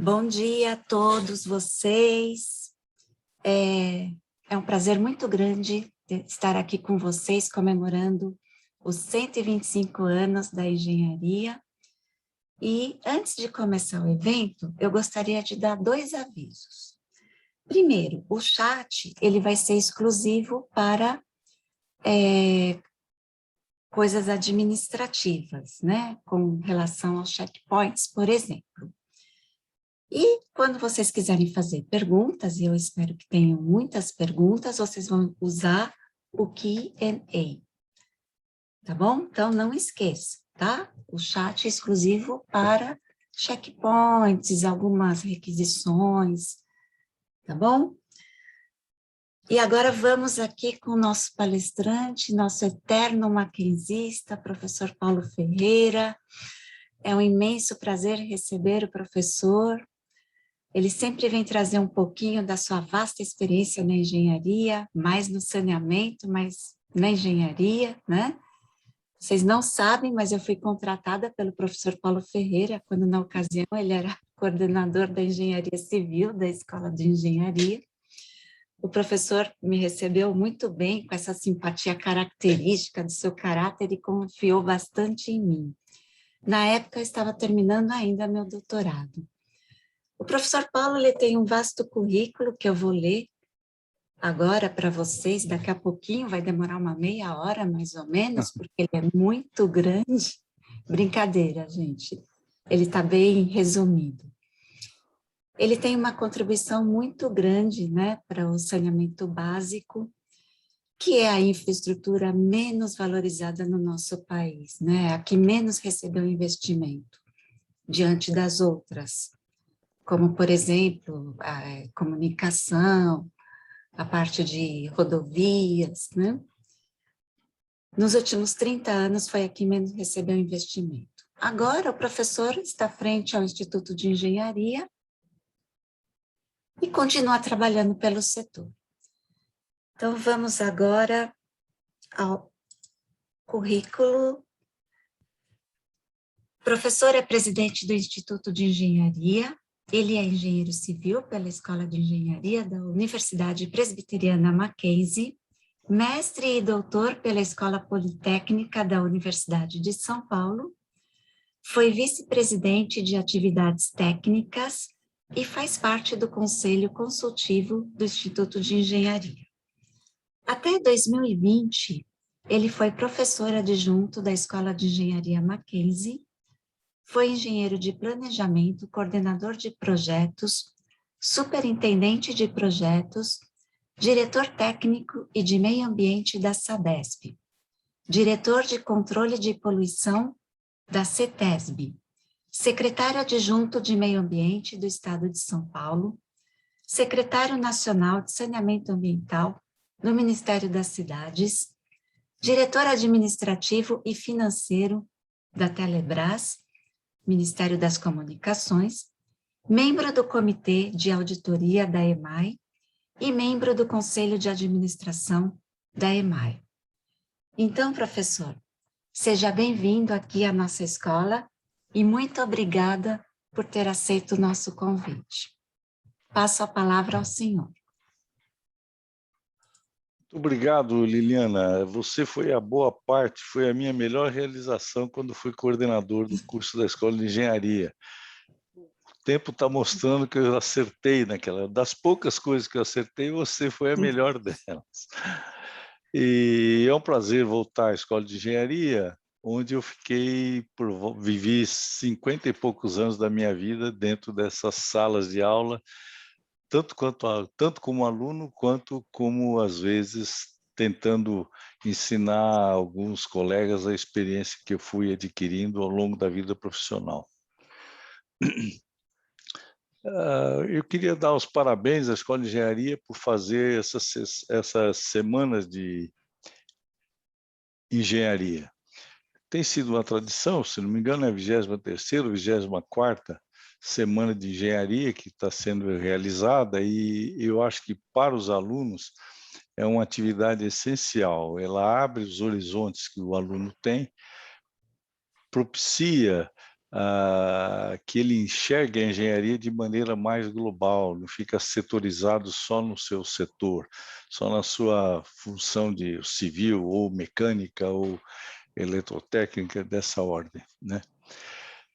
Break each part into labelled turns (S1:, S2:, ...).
S1: Bom dia a todos vocês. É um prazer muito grande estar aqui com vocês comemorando os 125 anos da engenharia. E antes de começar o evento, eu gostaria de dar 2 avisos. Primeiro, o chat ele vai ser exclusivo para coisas administrativas, né? Com relação aos checkpoints, por exemplo. E quando vocês quiserem fazer perguntas, e eu espero que tenham muitas perguntas, vocês vão usar o Q&A, tá bom? Então, não esqueça, tá? O chat é exclusivo para checkpoints, algumas requisições, tá bom? E agora vamos aqui com o nosso palestrante, nosso eterno maquinzista, professor Paulo Ferreira. É um imenso prazer receber o professor. Ele sempre vem trazer um pouquinho da sua vasta experiência na engenharia, mais no saneamento, mais na engenharia, né? Vocês não sabem, mas eu fui contratada pelo professor Paulo Ferreira, quando na ocasião ele era coordenador da engenharia civil da Escola de Engenharia. O professor me recebeu muito bem, com essa simpatia característica do seu caráter e confiou bastante em mim. Na época, eu estava terminando ainda meu doutorado. O professor Paulo ele tem um vasto currículo que eu vou ler agora para vocês, daqui a pouquinho, vai demorar uma meia hora mais ou menos, porque ele é muito grande. Brincadeira, gente. Ele está bem resumido. Ele tem uma contribuição muito grande, né, para o saneamento básico, que é a infraestrutura menos valorizada no nosso país, né, a que menos recebeu investimento diante das outras, como, por exemplo, a comunicação, a parte de rodovias, né? Nos últimos 30 anos foi a que menos recebeu investimento. Agora o professor está frente ao Instituto de Engenharia e continua trabalhando pelo setor. Então vamos agora ao currículo. O professor é presidente do Instituto de Engenharia. Ele é engenheiro civil pela Escola de Engenharia da Universidade Presbiteriana Mackenzie, mestre e doutor pela Escola Politécnica da Universidade de São Paulo, foi vice-presidente de atividades técnicas e faz parte do Conselho Consultivo do Instituto de Engenharia. Até 2020, ele foi professor adjunto da Escola de Engenharia Mackenzie, foi engenheiro de planejamento, coordenador de projetos, superintendente de projetos, diretor técnico e de meio ambiente da Sabesp, diretor de controle de poluição da CETESB, secretário adjunto de meio ambiente do Estado de São Paulo, secretário nacional de saneamento ambiental no Ministério das Cidades, diretor administrativo e financeiro da Telebrás, Ministério das Comunicações, membro do Comitê de Auditoria da EMAI e membro do Conselho de Administração da EMAI. Então, professor, seja bem-vindo aqui à nossa escola e muito obrigada por ter aceito o nosso convite. Passo a palavra ao senhor.
S2: Muito obrigado, Liliana. Você foi a boa parte, foi a minha melhor realização quando fui coordenador do curso da Escola de Engenharia. O tempo está mostrando que eu acertei naquela. Das poucas coisas que eu acertei, você foi a melhor delas. E é um prazer voltar à Escola de Engenharia, onde eu vivi 50 e poucos anos da minha vida dentro dessas salas de aula, tanto como aluno, quanto como, às vezes, tentando ensinar alguns colegas a experiência que eu fui adquirindo ao longo da vida profissional. Eu queria dar os parabéns à Escola de Engenharia por fazer essas semanas de engenharia. Tem sido uma tradição, se não me engano, é a 23ª ou 24ª semana de engenharia que está sendo realizada, e eu acho que para os alunos é uma atividade essencial. Ela abre os horizontes que o aluno tem, propicia que ele enxergue a engenharia de maneira mais global, não fica setorizado só no seu setor, só na sua função de civil ou mecânica ou eletrotécnica dessa ordem, né?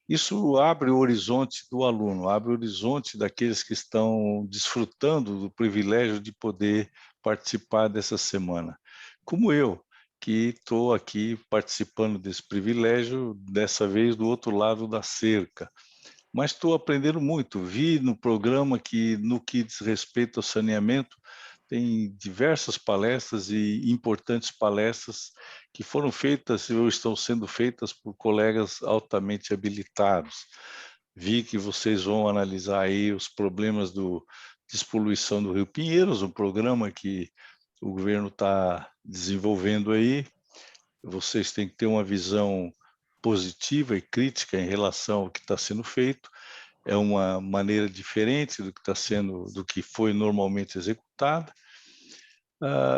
S2: Isso abre o horizonte do aluno, abre o horizonte daqueles que estão desfrutando do privilégio de poder participar dessa semana, como eu, que estou aqui participando desse privilégio, dessa vez do outro lado da cerca. Mas estou aprendendo muito. Vi no programa que, no que diz respeito ao saneamento, tem diversas palestras e importantes palestras que foram feitas ou estão sendo feitas por colegas altamente habilitados. Vi que vocês vão analisar aí os problemas de despoluição do Rio Pinheiros, um programa que o governo está desenvolvendo aí. Vocês têm que ter uma visão positiva e crítica em relação ao que está sendo feito. É uma maneira diferente do que está sendo, do que foi normalmente executada.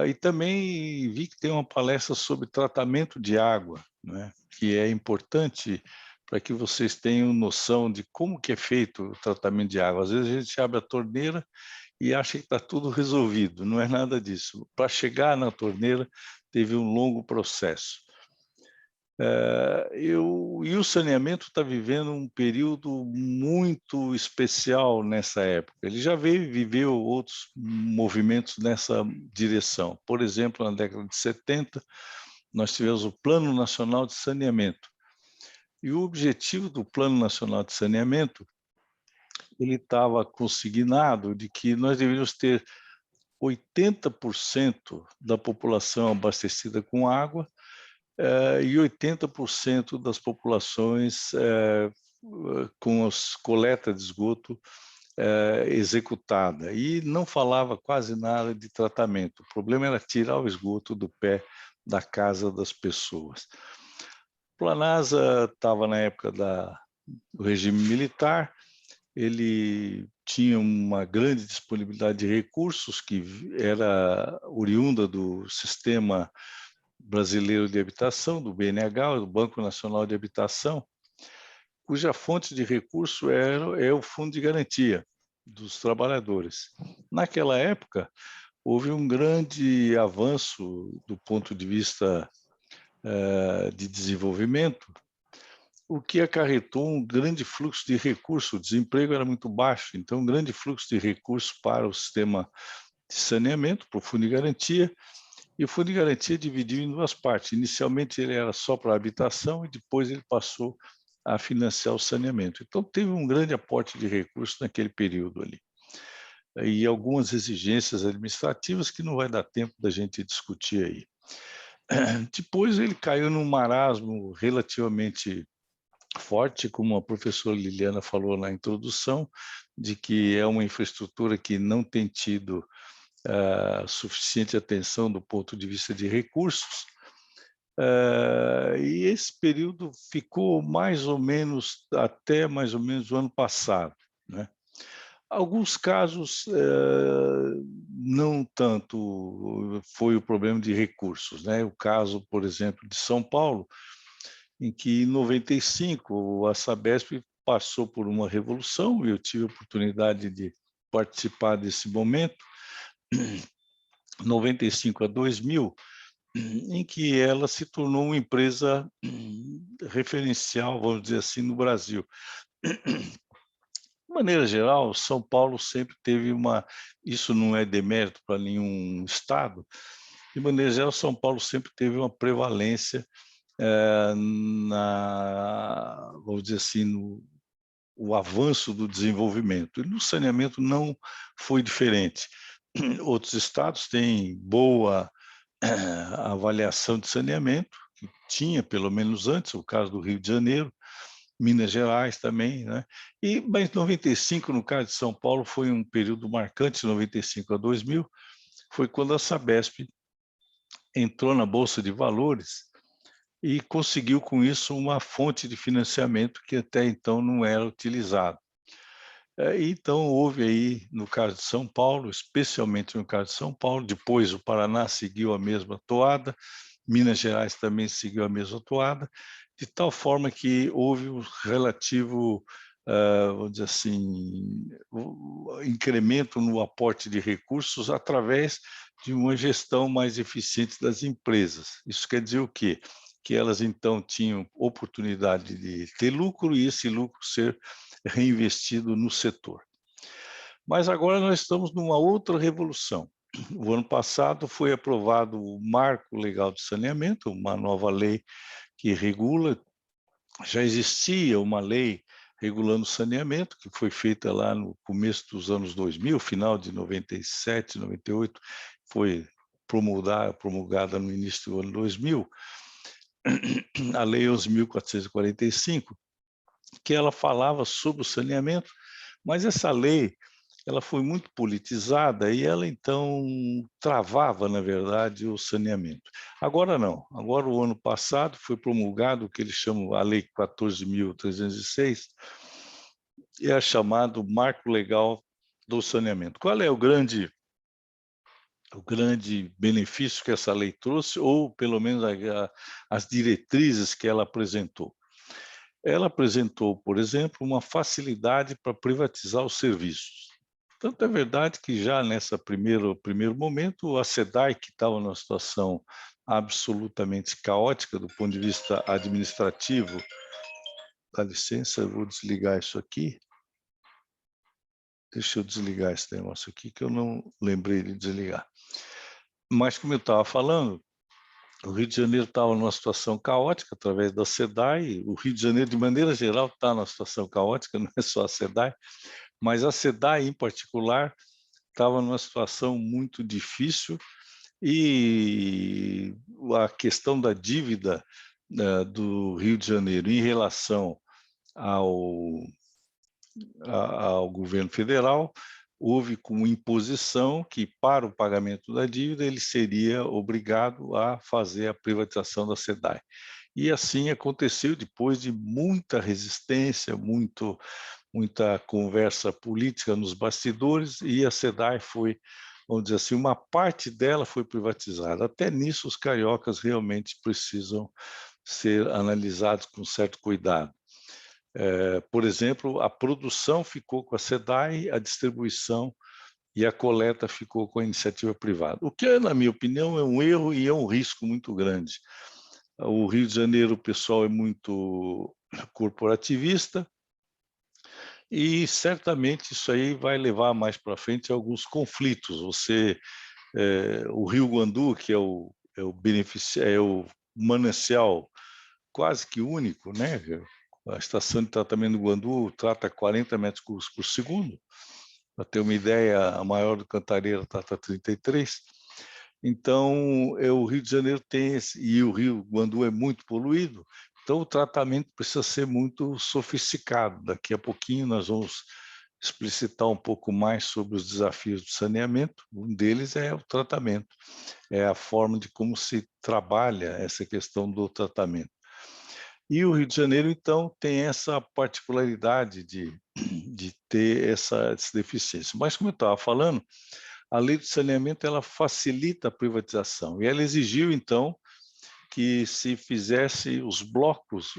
S2: E também vi que tem uma palestra sobre tratamento de água, né, que é importante para que vocês tenham noção de como que é feito o tratamento de água. Às vezes a gente abre a torneira e acha que está tudo resolvido, não é nada disso. Para chegar na torneira, teve um longo processo. E o saneamento está vivendo um período muito especial nessa época. Ele já viveu outros movimentos nessa direção. Por exemplo, na década de 70, nós tivemos o Plano Nacional de Saneamento. E o objetivo do Plano Nacional de Saneamento, ele estava consignado de que nós deveríamos ter 80% da população abastecida com água e 80% das populações com as coletas de esgoto executada. E não falava quase nada de tratamento. O problema era tirar o esgoto do pé da casa das pessoas. O Planasa estava na época do regime militar, ele tinha uma grande disponibilidade de recursos que era oriunda do sistema brasileiro de habitação, do BNH, do Banco Nacional de Habitação, cuja fonte de recurso é o Fundo de Garantia dos Trabalhadores. Naquela época, houve um grande avanço do ponto de vista de desenvolvimento, o que acarretou um grande fluxo de recursos. O desemprego era muito baixo, então um grande fluxo de recursos para o sistema de saneamento, para o Fundo de Garantia, e o Fundo de Garantia dividiu em duas partes. Inicialmente ele era só para a habitação e depois ele passou a financiar o saneamento. Então teve um grande aporte de recursos naquele período ali. E algumas exigências administrativas que não vai dar tempo da gente discutir aí. Depois ele caiu num marasmo relativamente forte, como a professora Liliana falou na introdução, de que é uma infraestrutura que não tem tido suficiente atenção do ponto de vista de recursos, e esse período ficou mais ou menos até mais ou menos o ano passado, né? Alguns casos não tanto foi o problema de recursos, né? O caso, por exemplo, de São Paulo, em que em 95 a Sabesp passou por uma revolução e eu tive a oportunidade de participar desse momento, 95 a 2000, em que ela se tornou uma empresa referencial, vamos dizer assim, no Brasil. De maneira geral, São Paulo sempre teve isso não é demérito para nenhum estado, de maneira geral, São Paulo sempre teve uma prevalência vamos dizer assim, o avanço do desenvolvimento. E no saneamento não foi diferente. Outros estados têm boa avaliação de saneamento, que tinha pelo menos antes, o caso do Rio de Janeiro, Minas Gerais também, né? Mas 95, no caso de São Paulo, foi um período marcante, 95 a 2000, foi quando a Sabesp entrou na Bolsa de Valores e conseguiu com isso uma fonte de financiamento que até então não era utilizada. Então houve aí, no caso de São Paulo, especialmente no caso de São Paulo, depois o Paraná seguiu a mesma toada, Minas Gerais também seguiu a mesma toada, de tal forma que houve um relativo, vamos dizer assim, incremento no aporte de recursos através de uma gestão mais eficiente das empresas. Isso quer dizer o quê? Que elas, então, tinham oportunidade de ter lucro e esse lucro ser reinvestido no setor. Mas agora nós estamos numa outra revolução. O ano passado foi aprovado o Marco Legal de Saneamento, uma nova lei que regula. Já existia uma lei regulando o saneamento, que foi feita lá no começo dos anos 2000, final de 97, 98, foi promulgada no início do ano 2000, a Lei 11.445, que ela falava sobre o saneamento, mas essa lei ela foi muito politizada e ela, então, travava, na verdade, o saneamento. Agora não. Agora, o ano passado, foi promulgado o que eles chamam a Lei 14.306, e é chamado Marco Legal do Saneamento. Qual é o grande benefício que essa lei trouxe, ou pelo menos as diretrizes que ela apresentou? Ela apresentou, por exemplo, uma facilidade para privatizar os serviços. Tanto é verdade que já nessa primeiro momento, a SEDAI, que estava numa situação absolutamente caótica do ponto de vista administrativo, dá licença, eu vou desligar isso aqui. Deixa eu desligar esse negócio aqui, que eu não lembrei de desligar. Mas, como eu estava falando, o Rio de Janeiro estava numa situação caótica através da SEDAI. O Rio de Janeiro, de maneira geral, está numa situação caótica, não é só a SEDAI, mas a SEDAI, em particular, estava numa situação muito difícil e a questão da dívida do Rio de Janeiro em relação ao governo federal, houve como imposição que, para o pagamento da dívida, ele seria obrigado a fazer a privatização da SEDAI. E assim aconteceu depois de muita resistência, muita conversa política nos bastidores, e a SEDAI foi, vamos dizer assim, uma parte dela foi privatizada. Até nisso os cariocas realmente precisam ser analisados com certo cuidado. Por exemplo, a produção ficou com a SEDAI, a distribuição e a coleta ficou com a iniciativa privada. O que, na minha opinião, é um erro e é um risco muito grande. O Rio de Janeiro, o pessoal é muito corporativista e certamente isso aí vai levar mais para frente a alguns conflitos. O Rio Guandu, que é o manancial quase que único, né? A estação de tratamento do Guandu trata 40 metros cúbicos por segundo. Para ter uma ideia, a maior do Cantareira trata 33. Então, o Rio de Janeiro tem e o Rio Guandu é muito poluído, então o tratamento precisa ser muito sofisticado. Daqui a pouquinho nós vamos explicitar um pouco mais sobre os desafios do saneamento. Um deles é o tratamento, é a forma de como se trabalha essa questão do tratamento. E o Rio de Janeiro, então, tem essa particularidade de ter essa deficiência. Mas, como eu estava falando, a lei do saneamento ela facilita a privatização, e ela exigiu, então, que se fizesse os blocos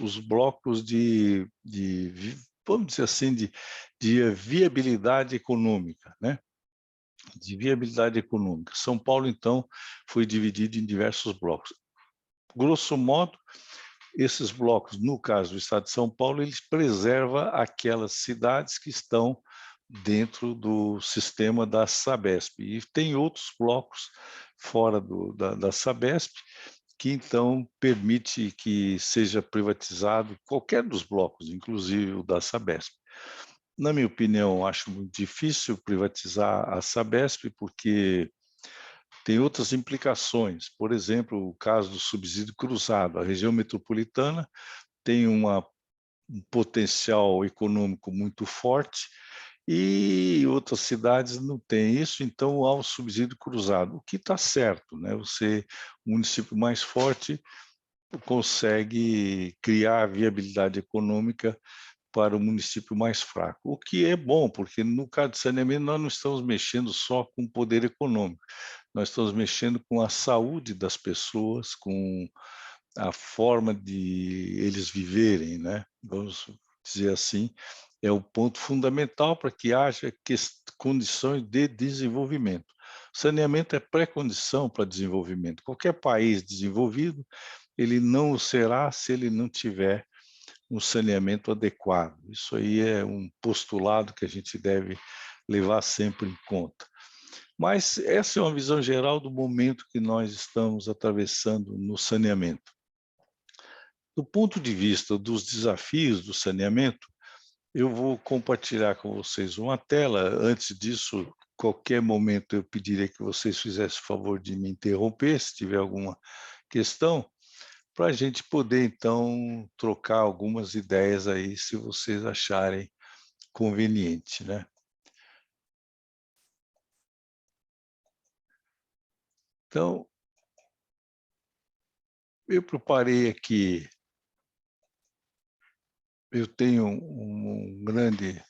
S2: vamos dizer assim, de viabilidade econômica, né? De viabilidade econômica. São Paulo, então, foi dividido em diversos blocos. Grosso modo, esses blocos, no caso do Estado de São Paulo, eles preservam aquelas cidades que estão dentro do sistema da Sabesp. E tem outros blocos fora da Sabesp que, então, permite que seja privatizado qualquer dos blocos, inclusive o da Sabesp. Na minha opinião, acho muito difícil privatizar a Sabesp, porque tem outras implicações. Por exemplo, o caso do subsídio cruzado. A região metropolitana tem um potencial econômico muito forte e outras cidades não têm isso, então há um subsídio cruzado, o que está certo, né? O município mais forte consegue criar viabilidade econômica para o município mais fraco, o que é bom, porque no caso de saneamento nós não estamos mexendo só com o poder econômico, nós estamos mexendo com a saúde das pessoas, com a forma de eles viverem, né? Vamos dizer assim, é o ponto fundamental para que haja condições de desenvolvimento. Saneamento é pré-condição para desenvolvimento. Qualquer país desenvolvido, ele não o será se ele não tiver um saneamento adequado. Isso aí é um postulado que a gente deve levar sempre em conta. Mas essa é uma visão geral do momento que nós estamos atravessando no saneamento. Do ponto de vista dos desafios do saneamento, eu vou compartilhar com vocês uma tela. Antes disso, qualquer momento eu pediria que vocês fizessem o favor de me interromper, se tiver alguma questão, para a gente poder, então, trocar algumas ideias aí, se vocês acharem conveniente, né? Então, eu preparei aqui, eu tenho um grande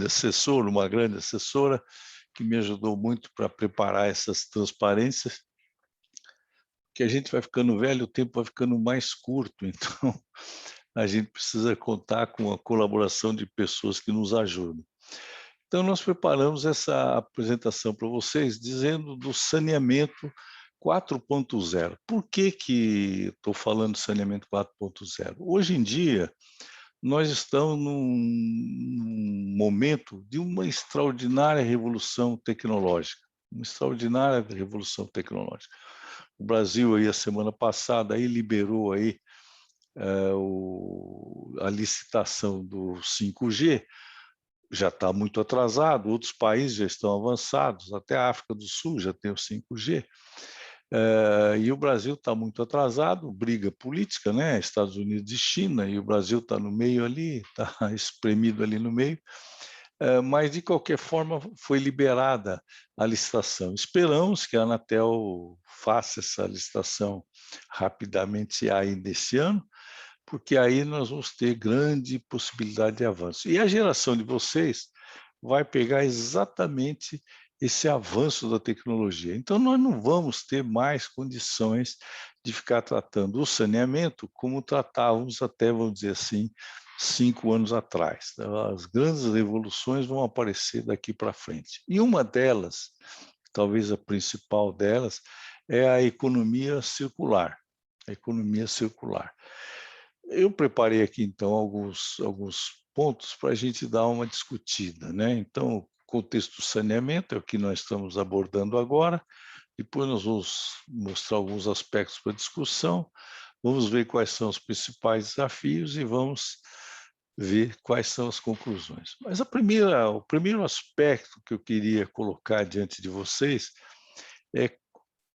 S2: assessor, uma grande assessora, que me ajudou muito para preparar essas transparências, que a gente vai ficando velho, o tempo vai ficando mais curto, então a gente precisa contar com a colaboração de pessoas que nos ajudam. Então, nós preparamos essa apresentação para vocês, dizendo do saneamento 4.0. Por que estou falando de saneamento 4.0? Hoje em dia, nós estamos num momento de uma extraordinária revolução tecnológica, uma extraordinária revolução tecnológica. O Brasil, aí, a semana passada, aí, liberou aí, a licitação do 5G, já está muito atrasado, outros países já estão avançados, até a África do Sul já tem o 5G, e o Brasil está muito atrasado, briga política, né? Estados Unidos e China, e o Brasil está no meio ali, está espremido ali no meio, mas de qualquer forma foi liberada a licitação. Esperamos que a Anatel faça essa licitação rapidamente ainda esse ano, porque aí nós vamos ter grande possibilidade de avanço. E a geração de vocês vai pegar exatamente esse avanço da tecnologia. Então, nós não vamos ter mais condições de ficar tratando o saneamento como tratávamos até, vamos dizer assim, 5 anos atrás. As grandes revoluções vão aparecer daqui para frente. E uma delas, talvez a principal delas, é a economia circular. A economia circular. Eu preparei aqui, então, alguns pontos para a gente dar uma discutida, né? Então, o contexto do saneamento é o que nós estamos abordando agora, depois nós vamos mostrar alguns aspectos para discussão, vamos ver quais são os principais desafios e vamos ver quais são as conclusões. Mas o primeiro aspecto que eu queria colocar diante de vocês é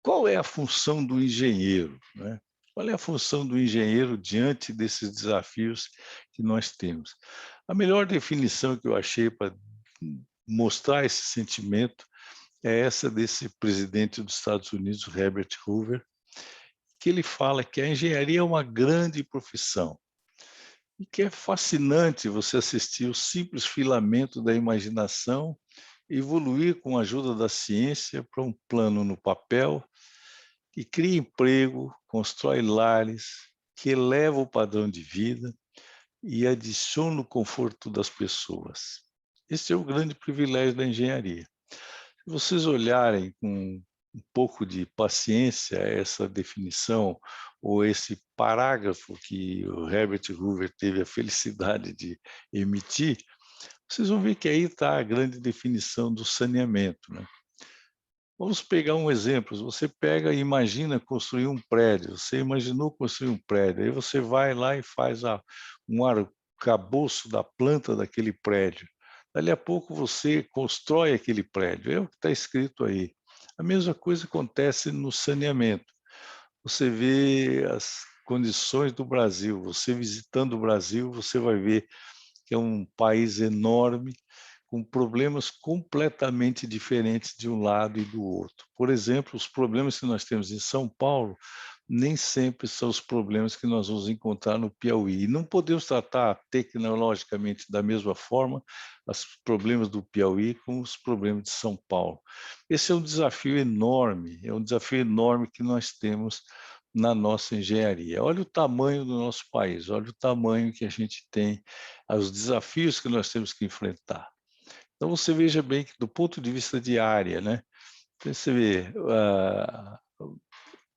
S2: qual é a função do engenheiro, né? Qual é a função do engenheiro diante desses desafios que nós temos? A melhor definição que eu achei para mostrar esse sentimento é essa desse presidente dos Estados Unidos, Herbert Hoover, que ele fala que a engenharia é uma grande profissão e que é fascinante você assistir o simples filamento da imaginação evoluir com a ajuda da ciência para um plano no papel que cria emprego, constrói lares, que eleva o padrão de vida e adiciona o conforto das pessoas. Esse é o grande privilégio da engenharia. Se vocês olharem com um pouco de paciência essa definição ou esse parágrafo que o Herbert Hoover teve a felicidade de emitir, vocês vão ver que aí está a grande definição do saneamento, né? Vamos pegar um exemplo. Você pega e imagina construir um prédio. Você imaginou construir um prédio. Aí você vai lá e faz um arcabouço da planta daquele prédio. Dali a pouco você constrói aquele prédio. É o que está escrito aí. A mesma coisa acontece no saneamento. Você vê as condições do Brasil. Você visitando o Brasil, você vai ver que é um país enorme, com problemas completamente diferentes de um lado e do outro. Por exemplo, os problemas que nós temos em São Paulo nem sempre são os problemas que nós vamos encontrar no Piauí. E não podemos tratar tecnologicamente da mesma forma os problemas do Piauí com os problemas de São Paulo. Esse é um desafio enorme, que nós temos na nossa engenharia. Olha o tamanho do nosso país, olha o tamanho que a gente tem, os desafios que nós temos que enfrentar. Então, você veja bem que, do ponto de vista de área, né? Você vê,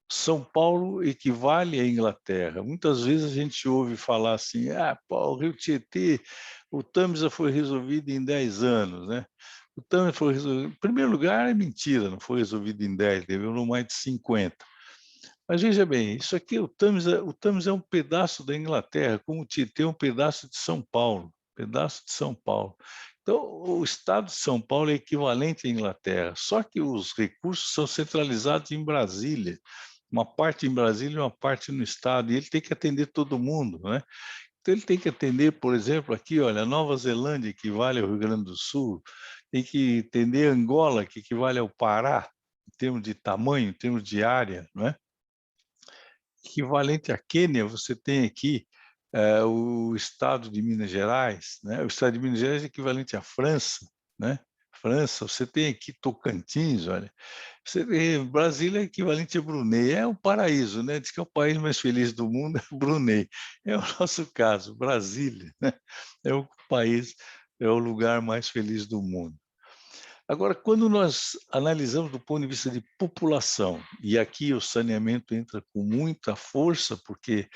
S2: São Paulo equivale à Inglaterra. Muitas vezes a gente ouve falar assim, pô, o Rio Tietê, o Tâmisa foi resolvido em 10 anos, né? O Tâmisa foi resolvido... Em primeiro lugar, é mentira, não foi resolvido em 10, demorou mais de 50. Mas veja bem, isso aqui, o Tâmisa é um pedaço da Inglaterra, como o Tietê é um pedaço de São Paulo, pedaço de São Paulo. Então, o estado de São Paulo é equivalente à Inglaterra, só que os recursos são centralizados em Brasília, uma parte em Brasília e uma parte no estado, e ele tem que atender todo mundo, né? Então, ele tem que atender, por exemplo, aqui, olha, Nova Zelândia, que equivale ao Rio Grande do Sul, tem que atender Angola, que equivale ao Pará, em termos de tamanho, em termos de área, não é? Equivalente à Quênia, você tem aqui o estado de Minas Gerais, né? O estado de Minas Gerais é equivalente à França, né? França, você tem aqui Tocantins, olha. Você tem, Brasília é equivalente a Brunei, é um paraíso, né? Diz que é o país mais feliz do mundo, é Brunei. É o nosso caso, Brasília, né? É o país, é o lugar mais feliz do mundo. Agora, quando nós analisamos do ponto de vista de população, e aqui o saneamento entra com muita força, porque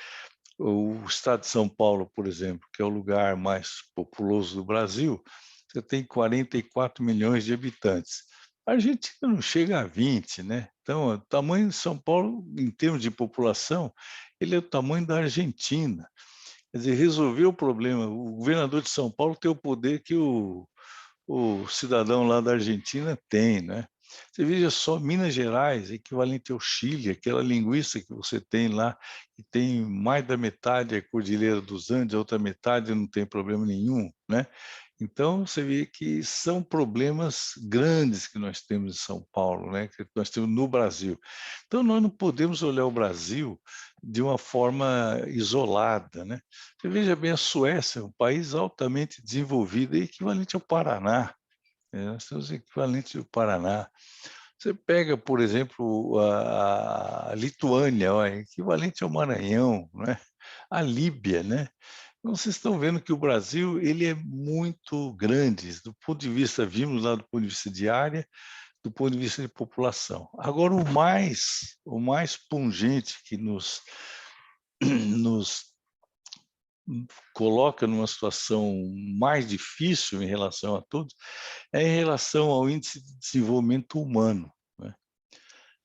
S2: o estado de São Paulo, por exemplo, que é o lugar mais populoso do Brasil, você tem 44 milhões de habitantes. A Argentina não chega a 20, né? Então, o tamanho de São Paulo, em termos de população, ele é o tamanho da Argentina. Quer dizer, resolver o problema. O governador de São Paulo tem o poder que o cidadão lá da Argentina tem, né? Você veja só, Minas Gerais, equivalente ao Chile, aquela linguiça que você tem lá, que tem mais da metade é Cordilheira dos Andes, a outra metade não tem problema nenhum, né? Então, você vê que são problemas grandes que nós temos em São Paulo, né? Que nós temos no Brasil. Então, nós não podemos olhar o Brasil de uma forma isolada, né? Você veja bem, a Suécia é um país altamente desenvolvido, é equivalente ao Paraná, né? Nós temos equivalente ao Paraná. Você pega, por exemplo, a Lituânia, ó, é equivalente ao Maranhão, né? A Líbia, né? Então, vocês estão vendo que o Brasil ele é muito grande, do ponto de vista, vimos lá do ponto de vista de área, do ponto de vista de população. Agora, o mais pungente que nos coloca numa situação mais difícil em relação a todos, é em relação ao índice de desenvolvimento humano, né?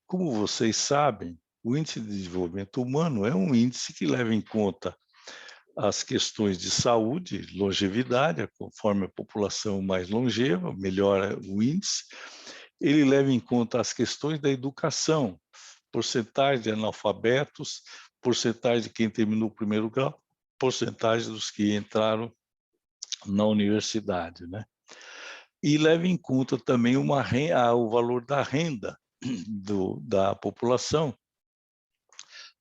S2: Como vocês sabem, o índice de desenvolvimento humano é um índice que leva em conta as questões de saúde, longevidade, conforme a população mais longeva, melhora o índice. Ele leva em conta as questões da educação, porcentagem de analfabetos, porcentagem de quem terminou o primeiro grau, porcentagem dos que entraram na universidade, né? E leva em conta também o valor da renda da população,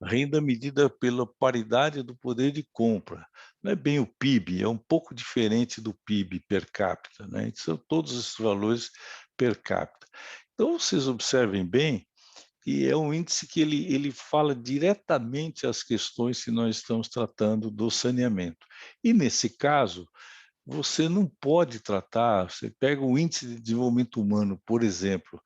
S2: renda medida pela paridade do poder de compra. Não é bem o PIB, é um pouco diferente do PIB per capita, né? São todos esses valores per capita. Então, vocês observem bem que é um índice que ele fala diretamente às questões que nós estamos tratando do saneamento. E, nesse caso, você não pode tratar, você pega o índice de desenvolvimento humano, por exemplo,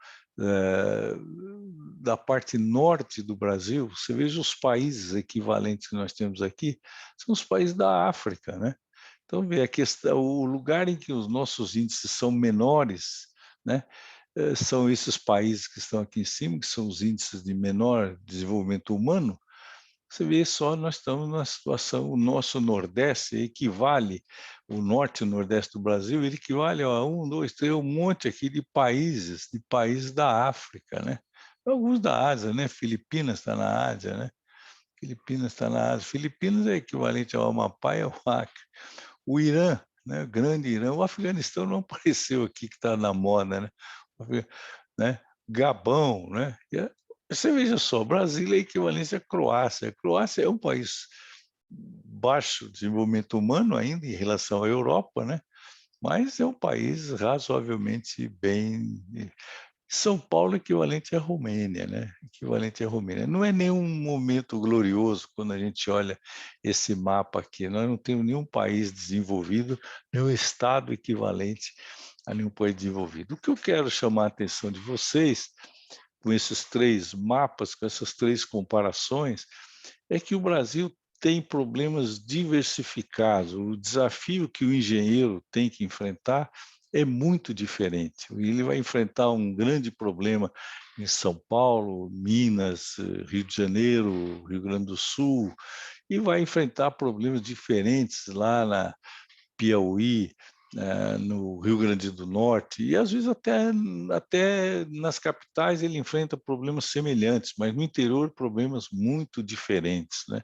S2: da parte norte do Brasil, você veja os países equivalentes que nós temos aqui, são os países da África, né? Então, vê a questão, o lugar em que os nossos índices são menores, né? São esses países que estão aqui em cima, que são os índices de menor desenvolvimento humano. Você vê só, nós estamos numa situação, o nosso Nordeste equivale, o Norte e o Nordeste do Brasil, ele equivale a 1, 2, 3, um monte aqui de países da África, né? Alguns da Ásia, né? Filipinas está na Ásia, né? Filipinas está na Ásia. Filipinas é equivalente ao Amapá e ao Acre. O Irã, né? O grande Irã. O Afeganistão não apareceu aqui, que está na moda, né? Né? Gabão, né? Você veja só, Brasília é equivalente à Croácia. A Croácia é um país baixo desenvolvimento humano ainda em relação à Europa, né? Mas é um país razoavelmente bem. São Paulo é equivalente à Romênia, né? Equivalente à Romênia. Não é nenhum momento glorioso quando a gente olha esse mapa aqui. Nós não temos nenhum país desenvolvido, nenhum estado equivalente a nenhum país desenvolvido. O que eu quero chamar a atenção de vocês com esses três mapas, com essas três comparações, é que o Brasil tem problemas diversificados. O desafio que o engenheiro tem que enfrentar é muito diferente. Ele vai enfrentar um grande problema em São Paulo, Minas, Rio de Janeiro, Rio Grande do Sul, e vai enfrentar problemas diferentes lá na Piauí, no Rio Grande do Norte, e às vezes até nas capitais ele enfrenta problemas semelhantes, mas no interior problemas muito diferentes, né?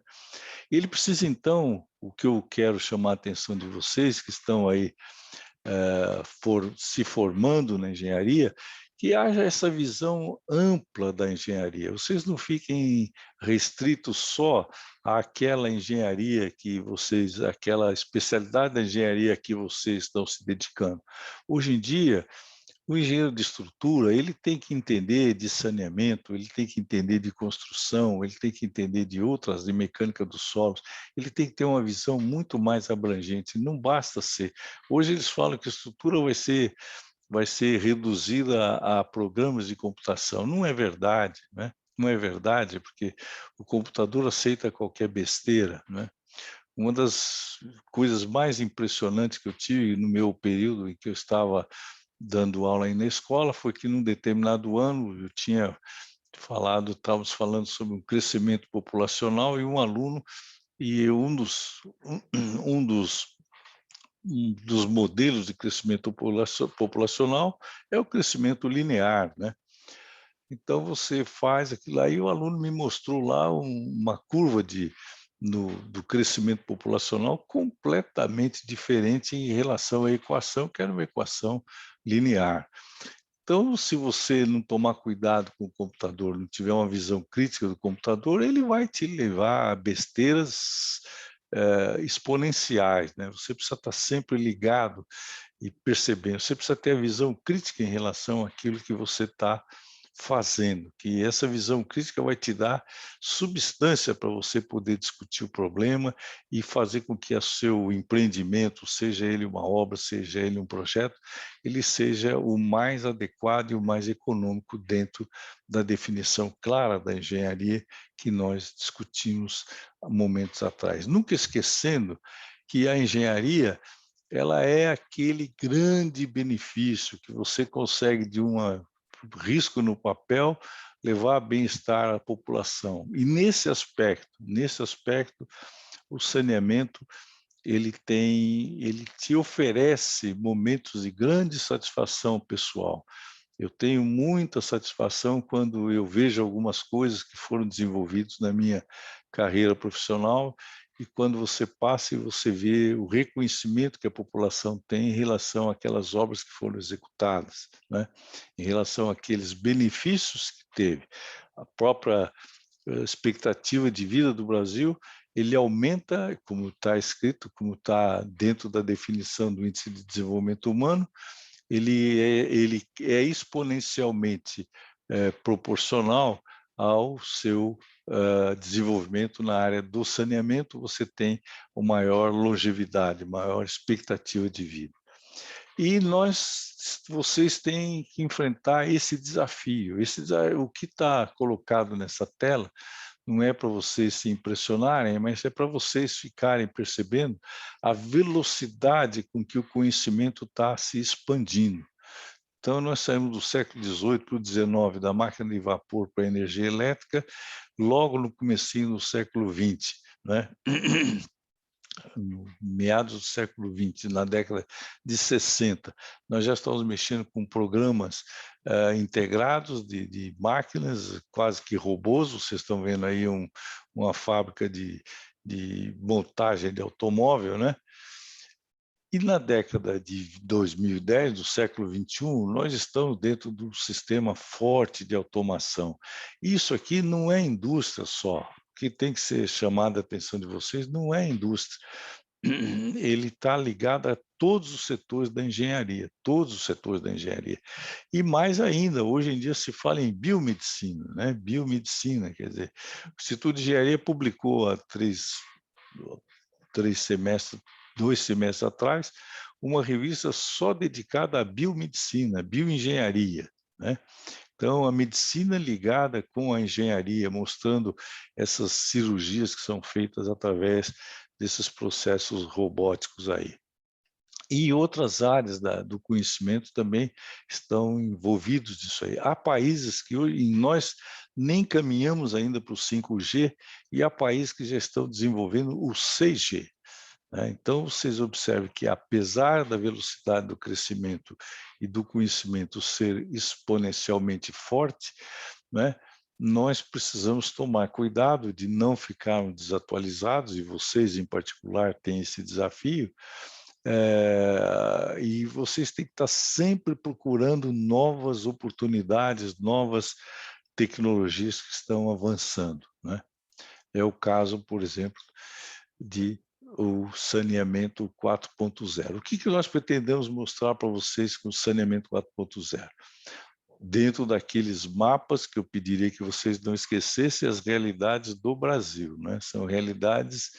S2: Ele precisa, então, o que eu quero chamar a atenção de vocês que estão aí se formando na engenharia, que haja essa visão ampla da engenharia. Vocês não fiquem restritos só àquela engenharia que vocês, àquela especialidade da engenharia que vocês estão se dedicando. Hoje em dia, o engenheiro de estrutura, ele tem que entender de saneamento, ele tem que entender de construção, ele tem que entender de outras, de mecânica dos solos, ele tem que ter uma visão muito mais abrangente, não basta ser. Hoje eles falam que a estrutura vai ser reduzida a programas de computação. Não é verdade, né? Não é verdade, porque o computador aceita qualquer besteira, né? Uma das coisas mais impressionantes que eu tive no meu período em que eu estava dando aula aí na escola foi que num determinado ano eu tinha estávamos falando sobre um crescimento populacional e um aluno e um dos modelos de crescimento populacional é o crescimento linear, né? Então você faz aquilo lá e o aluno me mostrou lá uma curva do crescimento populacional completamente diferente em relação à equação, que era uma equação linear. Então, se você não tomar cuidado com o computador, não tiver uma visão crítica do computador, ele vai te levar a besteiras exponenciais, né? Você precisa estar sempre ligado e percebendo. Você precisa ter a visão crítica em relação àquilo que você está fazendo, que essa visão crítica vai te dar substância para você poder discutir o problema e fazer com que o seu empreendimento, seja ele uma obra, seja ele um projeto, ele seja o mais adequado e o mais econômico dentro da definição clara da engenharia que nós discutimos há momentos atrás. Nunca esquecendo que a engenharia ela é aquele grande benefício que você consegue de um risco no papel levar a bem-estar à população. E nesse aspecto, o saneamento ele te oferece momentos de grande satisfação pessoal. Eu tenho muita satisfação quando eu vejo algumas coisas que foram desenvolvidas na minha carreira profissional e quando você passa e você vê o reconhecimento que a população tem em relação àquelas obras que foram executadas, né? Em relação àqueles benefícios que teve. A própria expectativa de vida do Brasil, ele aumenta, como está escrito, como está dentro da definição do Índice de Desenvolvimento Humano, ele é exponencialmente proporcional ao seu desenvolvimento na área do saneamento, você tem uma maior longevidade, maior expectativa de vida. E vocês têm que enfrentar esse desafio. O que está colocado nessa tela não é para vocês se impressionarem, mas é para vocês ficarem percebendo a velocidade com que o conhecimento está se expandindo. Então, nós saímos do século XVIII para o XIX, da máquina de vapor para a energia elétrica, logo no comecinho do século XX, né? No meados do século XX, na década de 60, nós já estamos mexendo com programas integrados de máquinas, quase que robôs. Vocês estão vendo aí uma fábrica de montagem de automóvel, né? E na década de 2010, do século XXI, nós estamos dentro de um sistema forte de automação. Isso aqui não é indústria só. O que tem que ser chamado a atenção de vocês não é indústria. Ele está ligado a todos os setores da engenharia, todos os setores da engenharia. E mais ainda, hoje em dia se fala em biomedicina, né? Biomedicina, quer dizer, o Instituto de Engenharia publicou há três semestres, 2 semestres atrás, uma revista só dedicada à biomedicina, bioengenharia, né? Então, a medicina ligada com a engenharia, mostrando essas cirurgias que são feitas através desses processos robóticos aí. E outras áreas do conhecimento também estão envolvidos nisso aí. Há países que hoje nós nem caminhamos ainda para o 5G e há países que já estão desenvolvendo o 6G. Né? Então, vocês observam que, apesar da velocidade do crescimento e do conhecimento ser exponencialmente forte, né, nós precisamos tomar cuidado de não ficarmos desatualizados, e vocês, em particular, têm esse desafio, e vocês têm que estar sempre procurando novas oportunidades, novas tecnologias que estão avançando, né? É o caso, por exemplo, de o saneamento 4.0. O que nós pretendemos mostrar para vocês com o saneamento 4.0? Dentro daqueles mapas que eu pediria que vocês não esquecessem as realidades do Brasil, né? São realidades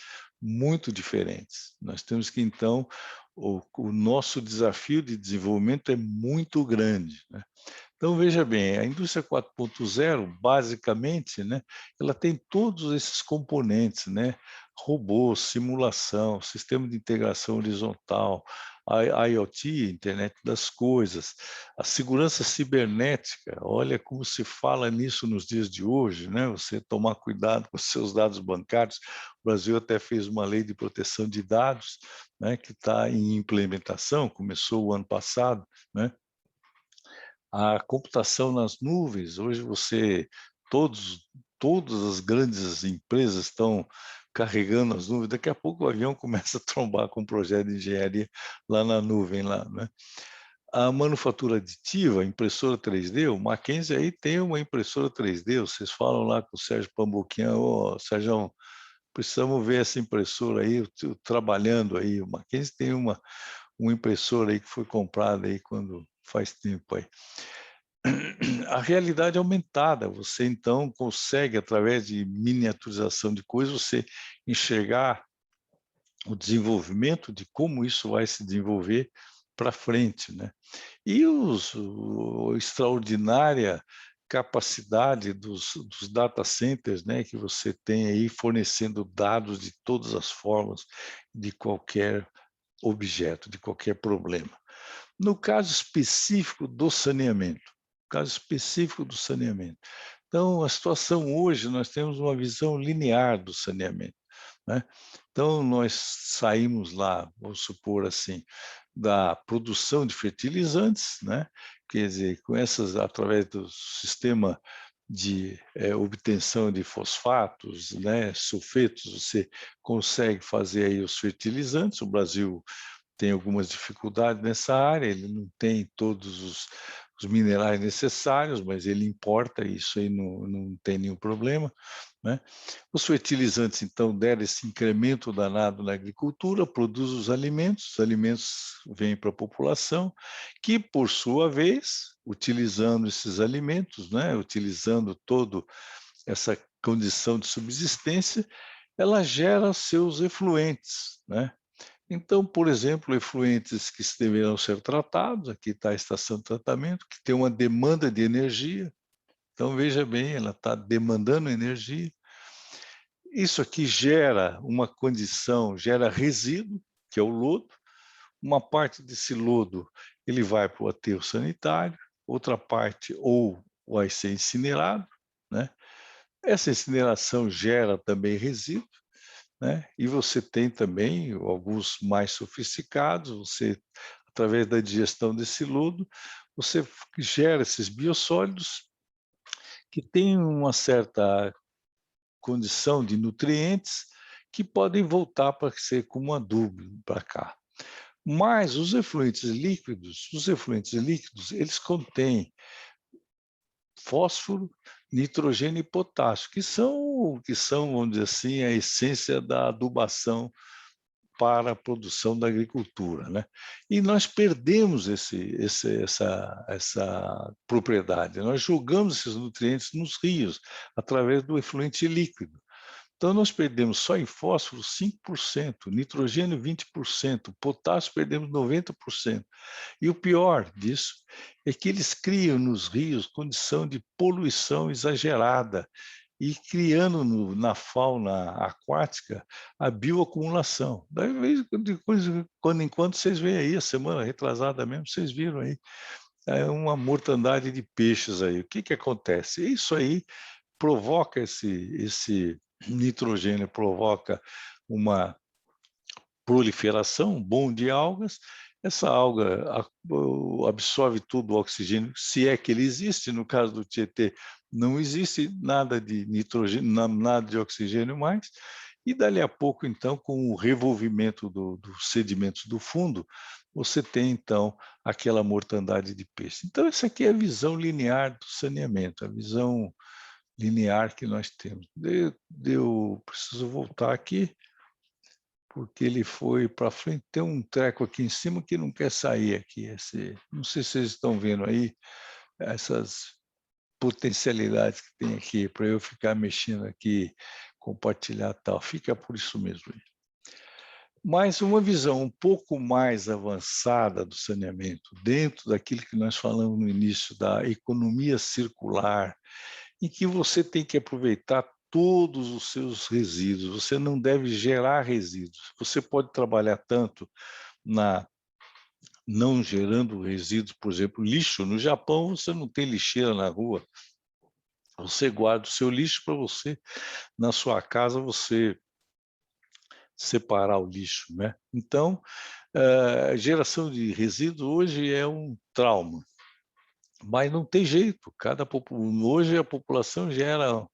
S2: muito diferentes. Nós temos que, então, o nosso desafio de desenvolvimento é muito grande, né? Então, veja bem, a indústria 4.0, basicamente, né, ela tem todos esses componentes, né? Robôs, simulação, sistema de integração horizontal, a IoT, Internet das Coisas, a segurança cibernética. Olha como se fala nisso nos dias de hoje, né? Você tomar cuidado com os seus dados bancários. O Brasil até fez uma lei de proteção de dados, né, que está em implementação, começou o ano passado, né? A computação nas nuvens, hoje todas as grandes empresas estão carregando as nuvens, daqui a pouco o avião começa a trombar com um projeto de engenharia lá na nuvem, lá, né? A manufatura aditiva, impressora 3D, o Mackenzie aí tem uma impressora 3D, vocês falam lá com o Sérgio Pambuquian, ô, Sérgio, precisamos ver essa impressora aí, trabalhando aí, o Mackenzie tem uma impressora aí que foi comprada aí quando faz tempo aí. A realidade aumentada, você então consegue, através de miniaturização de coisas, você enxergar o desenvolvimento de como isso vai se desenvolver para frente, né? E a extraordinária capacidade dos data centers, né, que você tem aí fornecendo dados de todas as formas, de qualquer objeto, de qualquer problema. No caso específico do saneamento, então, a situação hoje, nós temos uma visão linear do saneamento, né? Então, nós saímos lá, vamos supor assim, da produção de fertilizantes, né? Quer dizer, através do sistema de obtenção de fosfatos, né, sulfetos, você consegue fazer aí os fertilizantes. O Brasil tem algumas dificuldades nessa área, ele não tem todos os minerais necessários, mas ele importa, isso aí não tem nenhum problema, né? Os fertilizantes, então, deram esse incremento danado na agricultura, produz os alimentos vêm para a população, que, por sua vez, utilizando esses alimentos, né, utilizando toda essa condição de subsistência, ela gera seus efluentes, né? Então, por exemplo, efluentes que deverão ser tratados, aqui está a estação de tratamento, que tem uma demanda de energia. Então, veja bem, ela está demandando energia. Isso aqui gera uma condição, gera resíduo, que é o lodo. Uma parte desse lodo ele vai para o aterro sanitário, outra parte ou vai ser incinerado, né? Essa incineração gera também resíduo, né? E você tem também alguns mais sofisticados, você, através da digestão desse lodo, você gera esses biossólidos que têm uma certa condição de nutrientes que podem voltar para ser como adubo para cá. Mas os efluentes líquidos, eles contêm fósforo, nitrogênio e potássio, que são, vamos dizer assim, a essência da adubação para a produção da agricultura, né? E nós perdemos essa propriedade, nós jogamos esses nutrientes nos rios, através do efluente líquido. Então, nós perdemos só em fósforo 5%, nitrogênio 20%, potássio perdemos 90%. E o pior disso é que eles criam nos rios condição de poluição exagerada e criando na fauna aquática a bioacumulação. Daí, de quando em quando, vocês veem aí, a semana retrasada mesmo, vocês viram aí, uma mortandade de peixes aí. O que que acontece? Isso aí provoca esse nitrogênio, provoca uma proliferação, boom de algas. Essa alga absorve todo o oxigênio, se é que ele existe. No caso do Tietê, não existe nada de nitrogênio, nada de oxigênio mais. E dali a pouco, então, com o revolvimento dos sedimentos do fundo, você tem, então, aquela mortandade de peixe. Então, essa aqui é a visão linear do saneamento, a visão linear que nós temos. Eu preciso voltar aqui, porque ele foi para frente. Tem um treco aqui em cima que não quer sair aqui. Não sei se vocês estão vendo aí essas potencialidades que tem aqui para eu ficar mexendo aqui, compartilhar tal. Fica por isso mesmo. Mas uma visão um pouco mais avançada do saneamento, dentro daquilo que nós falamos no início da economia circular, em que você tem que aproveitar todos os seus resíduos, você não deve gerar resíduos. Você pode trabalhar tanto não gerando resíduos, por exemplo, lixo. No Japão, você não tem lixeira na rua, você guarda o seu lixo para você, na sua casa, você separar o lixo, né? Então, a geração de resíduos hoje é um trauma, mas não tem jeito. Hoje a população gera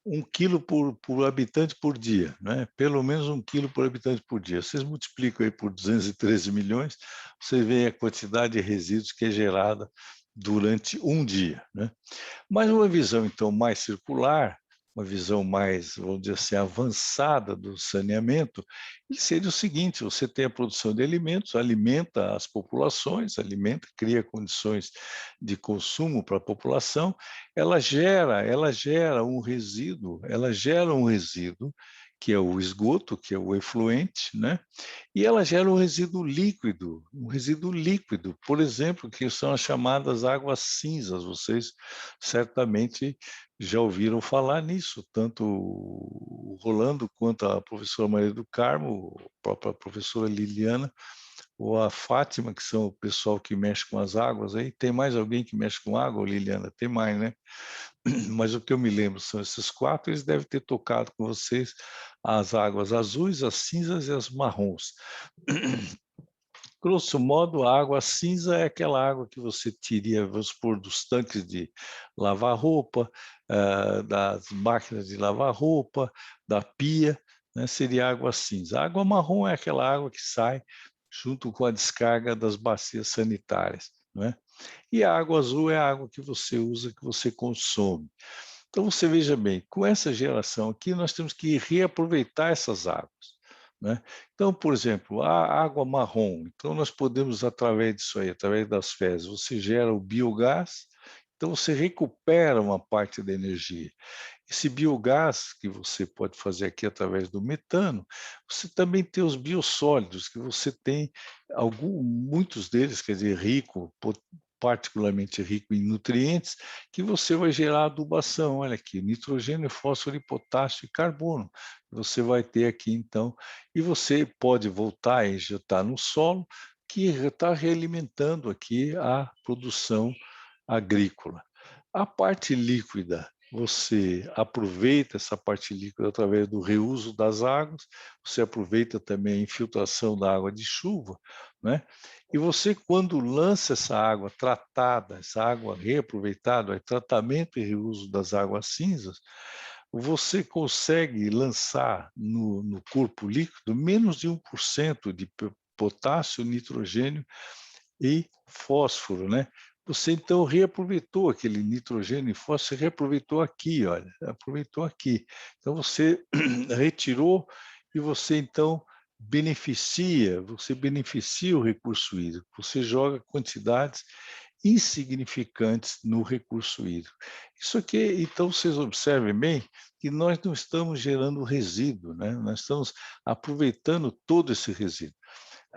S2: 1 quilo por habitante por dia, né? Pelo menos 1 quilo por habitante por dia. Vocês multiplicam aí por 213 milhões, você vê a quantidade de resíduos que é gerada durante um dia, né? Mas uma visão, então, mais circular, uma visão mais, vamos dizer assim, avançada do saneamento, e seria o seguinte: você tem a produção de alimentos, alimenta as populações, cria condições de consumo para a população, ela gera um resíduo, que é o esgoto, que é o efluente, né? E ela gera um resíduo líquido, por exemplo, que são as chamadas águas cinzas. Vocês certamente já ouviram falar nisso, tanto o Rolando quanto a professora Maria do Carmo, a própria professora Liliana, ou a Fátima, que são o pessoal que mexe com as águas. Aí tem mais alguém que mexe com água, Liliana? Tem mais, né? Mas o que eu me lembro são esses quatro. Eles devem ter tocado com vocês as águas azuis, as cinzas e as marrons. Grosso modo, a água cinza é aquela água que você tiraria, vamos supor, dos tanques de lavar roupa, das máquinas de lavar roupa, da pia, né? Seria água cinza. A água marrom é aquela água que sai junto com a descarga das bacias sanitárias, né? E a água azul é a água que você usa, que você consome. Então, você veja bem, com essa geração aqui, nós temos que reaproveitar essas águas, né? Então, por exemplo, a água marrom, então nós podemos, através disso aí, através das fezes, você gera o biogás, então você recupera uma parte da energia. Esse biogás que você pode fazer aqui através do metano, você também tem os biossólidos, que você tem muitos deles, quer dizer, particularmente rico em nutrientes, que você vai gerar adubação. Olha aqui, nitrogênio, fósforo, potássio e carbono. Você vai ter aqui, então, e você pode voltar a injetar no solo, que está realimentando aqui a produção agrícola. A parte líquida, você aproveita essa parte líquida através do reuso das águas, você aproveita também a infiltração da água de chuva, né? E você, quando lança essa água tratada, essa água reaproveitada, tratamento e reuso das águas cinzas, você consegue lançar no corpo líquido menos de 1% de potássio, nitrogênio e fósforo, né? Você, então, reaproveitou aquele nitrogênio e fósforo, você reaproveitou aqui, olha, aproveitou aqui. Então, você retirou e você, então, você beneficia o recurso hídrico, você joga quantidades insignificantes no recurso hídrico. Isso aqui, então, vocês observem bem que nós não estamos gerando resíduo, né? Nós estamos aproveitando todo esse resíduo.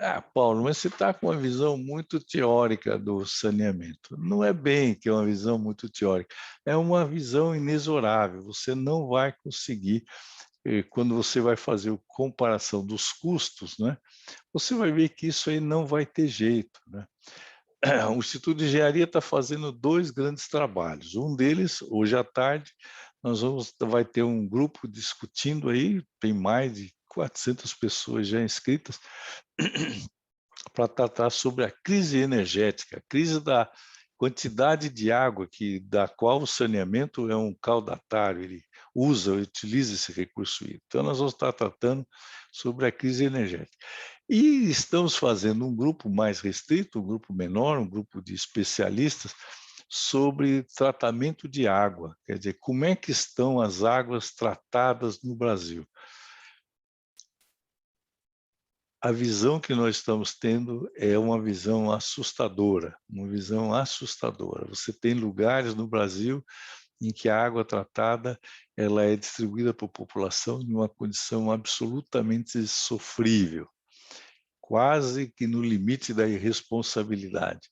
S2: Ah, Paulo, mas você está com uma visão muito teórica do saneamento. Não é bem que é uma visão muito teórica, é uma visão inexorável. Você não vai conseguir, quando você vai fazer a comparação dos custos, né, você vai ver que isso aí não vai ter jeito, né? O Instituto de Engenharia está fazendo 2 grandes trabalhos. Um deles, hoje à tarde, vai ter um grupo discutindo aí, tem mais de 400 pessoas já inscritas, para tratar sobre a crise energética, a crise da quantidade de água da qual o saneamento é um caudatário, ele utiliza esse recurso hídrico. Então, nós vamos estar tratando sobre a crise energética. E estamos fazendo um grupo mais restrito, um grupo menor, um grupo de especialistas, sobre tratamento de água, quer dizer, como é que estão as águas tratadas no Brasil. A visão que nós estamos tendo é uma visão assustadora, uma visão assustadora. Você tem lugares no Brasil em que a água tratada ela é distribuída para a população em uma condição absolutamente sofrível, quase que no limite da irresponsabilidade.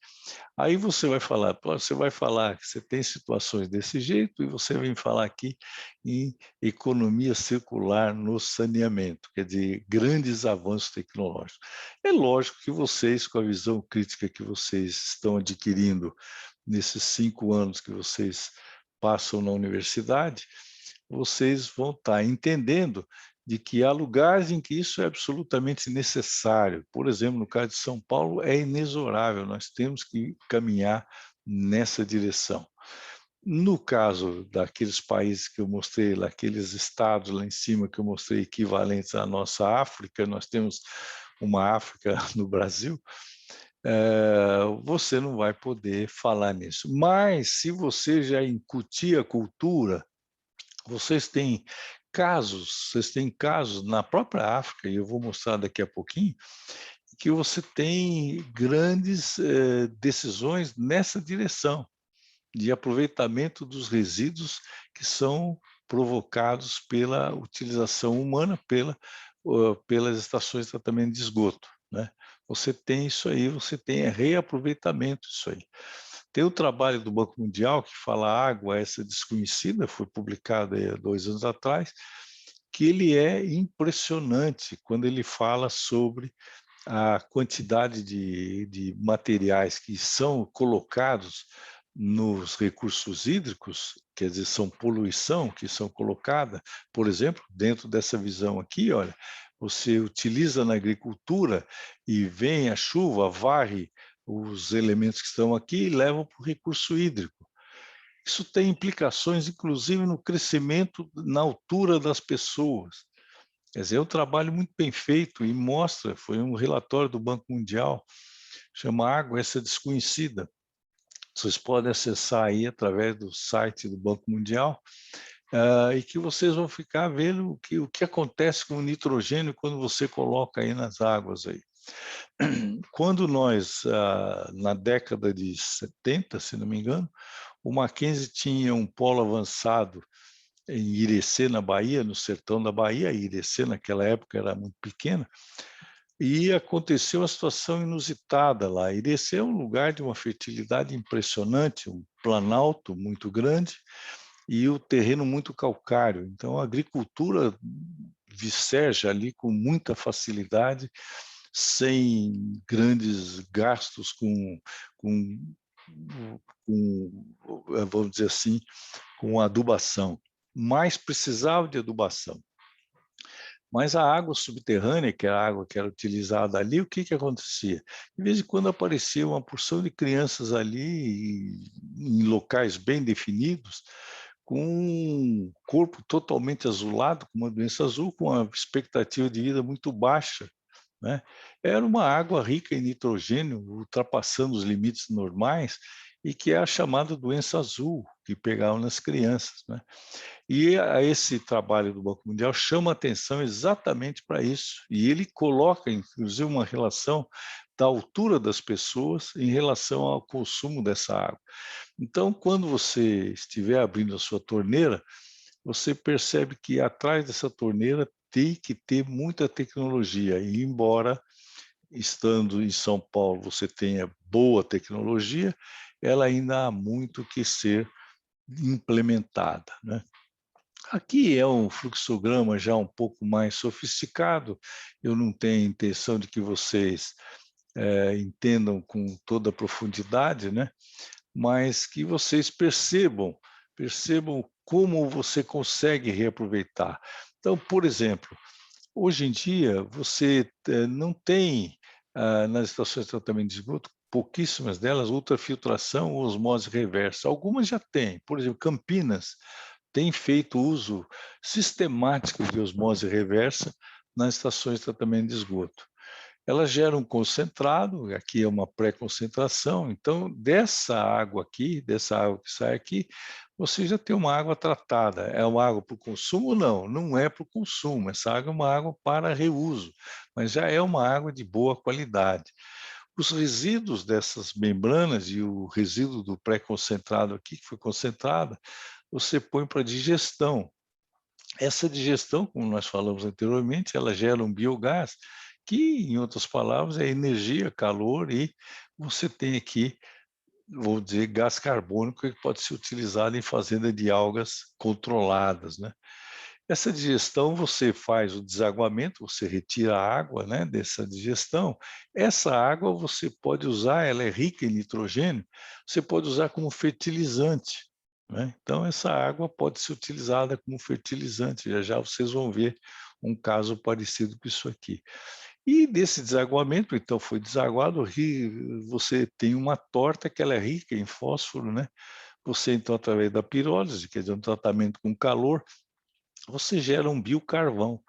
S2: Aí você vai falar que você tem situações desse jeito e você vem falar aqui em economia circular no saneamento, quer dizer, grandes avanços tecnológicos. É lógico que vocês, com a visão crítica que vocês estão adquirindo nesses 5 anos que vocês passam na universidade, vocês vão estar entendendo de que há lugares em que isso é absolutamente necessário. Por exemplo, no caso de São Paulo, é inexorável, nós temos que caminhar nessa direção. No caso daqueles países que eu mostrei, aqueles estados lá em cima que eu mostrei equivalentes à nossa África, nós temos uma África no Brasil, você não vai poder falar nisso. Mas, se você já incutir a cultura, vocês têm casos na própria África, e eu vou mostrar daqui a pouquinho, que você tem grandes decisões nessa direção, de aproveitamento dos resíduos que são provocados pela utilização humana, pelas estações de tratamento de esgoto, né? Você tem isso aí, você tem reaproveitamento disso aí. Tem o trabalho do Banco Mundial que fala água, essa desconhecida, foi publicado há 2 anos atrás, que ele é impressionante quando ele fala sobre a quantidade de materiais que são colocados nos recursos hídricos, quer dizer, são poluição que são colocadas, por exemplo, dentro dessa visão aqui, olha, você utiliza na agricultura e vem a chuva, varre os elementos que estão aqui e levam para o recurso hídrico. Isso tem implicações, inclusive, no crescimento na altura das pessoas. Quer dizer, é um trabalho muito bem feito e mostra, foi um relatório do Banco Mundial, chama Água Essa Desconhecida. Vocês podem acessar aí através do site do Banco Mundial, e que vocês vão ficar vendo o que acontece com o nitrogênio quando você coloca aí nas águas aí. Quando nós, na década de 70, se não me engano, o Mackenzie tinha um polo avançado em Irecê, na Bahia, no sertão da Bahia. Irecê, naquela época, era muito pequena, e aconteceu uma situação inusitada lá. Irecê é um lugar de uma fertilidade impressionante, um planalto muito grande e o terreno muito calcário. Então, a agricultura viceja ali com muita facilidade, sem grandes gastos vamos dizer assim, com adubação. Mas precisava de adubação. Mas a água subterrânea, que era a água que era utilizada ali, o que acontecia? De vez em quando aparecia uma porção de crianças ali, em locais bem definidos, com um corpo totalmente azulado, com uma doença azul, com uma expectativa de vida muito baixa, né? Era uma água rica em nitrogênio, ultrapassando os limites normais, e que é a chamada doença azul, que pegava nas crianças, né? E esse trabalho do Banco Mundial chama atenção exatamente para isso, e ele coloca, inclusive, uma relação da altura das pessoas em relação ao consumo dessa água. Então, quando você estiver abrindo a sua torneira, você percebe que atrás dessa torneira tem que ter muita tecnologia, e embora estando em São Paulo você tenha boa tecnologia, ela ainda há muito que ser implementada, né? Aqui é um fluxograma já um pouco mais sofisticado, eu não tenho intenção de que vocês entendam com toda a profundidade, né? Mas que vocês percebam como você consegue reaproveitar. Então, por exemplo, hoje em dia você não tem nas estações de tratamento de esgoto, pouquíssimas delas, ultrafiltração ou osmose reversa. Algumas já têm, por exemplo, Campinas tem feito uso sistemático de osmose reversa nas estações de tratamento de esgoto. Ela gera um concentrado, aqui é uma pré-concentração, então dessa água aqui, dessa água que sai aqui, você já tem uma água tratada. É uma água para o consumo? Não, não é para o consumo, essa água é uma água para reuso, mas já é uma água de boa qualidade. Os resíduos dessas membranas e o resíduo do pré-concentrado aqui, que foi concentrada, você põe para digestão. Essa digestão, como nós falamos anteriormente, ela gera um biogás, que, em outras palavras, é energia, calor, e você tem aqui, vou dizer, gás carbônico que pode ser utilizado em fazenda de algas controladas, né? Essa digestão, você faz o desaguamento, você retira a água, né, dessa digestão. Essa água você pode usar, ela é rica em nitrogênio, você pode usar como fertilizante, né? Então, essa água pode ser utilizada como fertilizante. Já já vocês vão ver um caso parecido com isso aqui. E desse desaguamento, então, foi desaguado, você tem uma torta que ela é rica em fósforo, né? Você, então, através da pirólise, quer dizer, um tratamento com calor, você gera um biocarvão.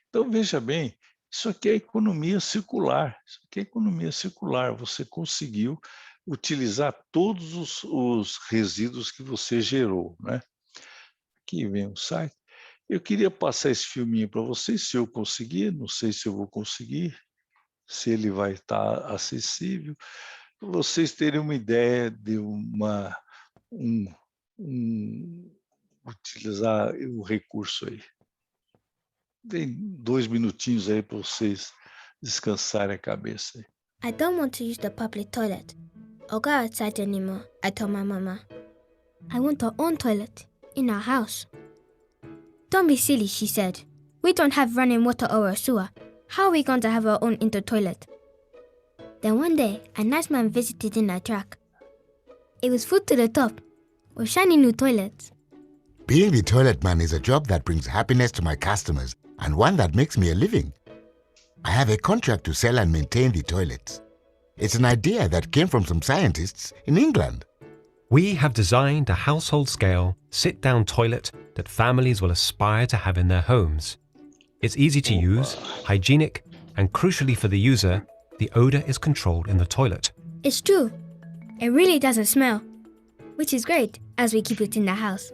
S2: Então, veja bem, isso aqui é economia circular. Isso aqui é economia circular. Você conseguiu utilizar todos os resíduos que você gerou, né? Aqui vem o site. Eu queria passar esse filminho para vocês, se eu conseguir, não sei se eu vou conseguir, se ele vai estar acessível, para vocês terem uma ideia de utilizar o recurso aí. Tem 2 minutinhos aí para vocês descansarem a cabeça aí.
S3: I don't want to use the public toilet or go outside anymore, I told my mama. I want our own toilet in our house. Don't be silly, she said. We don't have running water or a sewer. How are we going to have our own indoor toilet? Then one day, a nice man visited in our truck. It was full to the top with shiny new toilets.
S4: Being the toilet man is a job that brings happiness to my customers and one that makes me a living. I have a contract to sell and maintain the toilets. It's an idea that came from some scientists in England.
S5: We have designed a household-scale, sit-down toilet that families will aspire to have in their homes. It's easy to use, hygienic, and crucially for the user, the odor is controlled in the toilet.
S3: It's true. It really doesn't smell, which is great as we keep it in the house.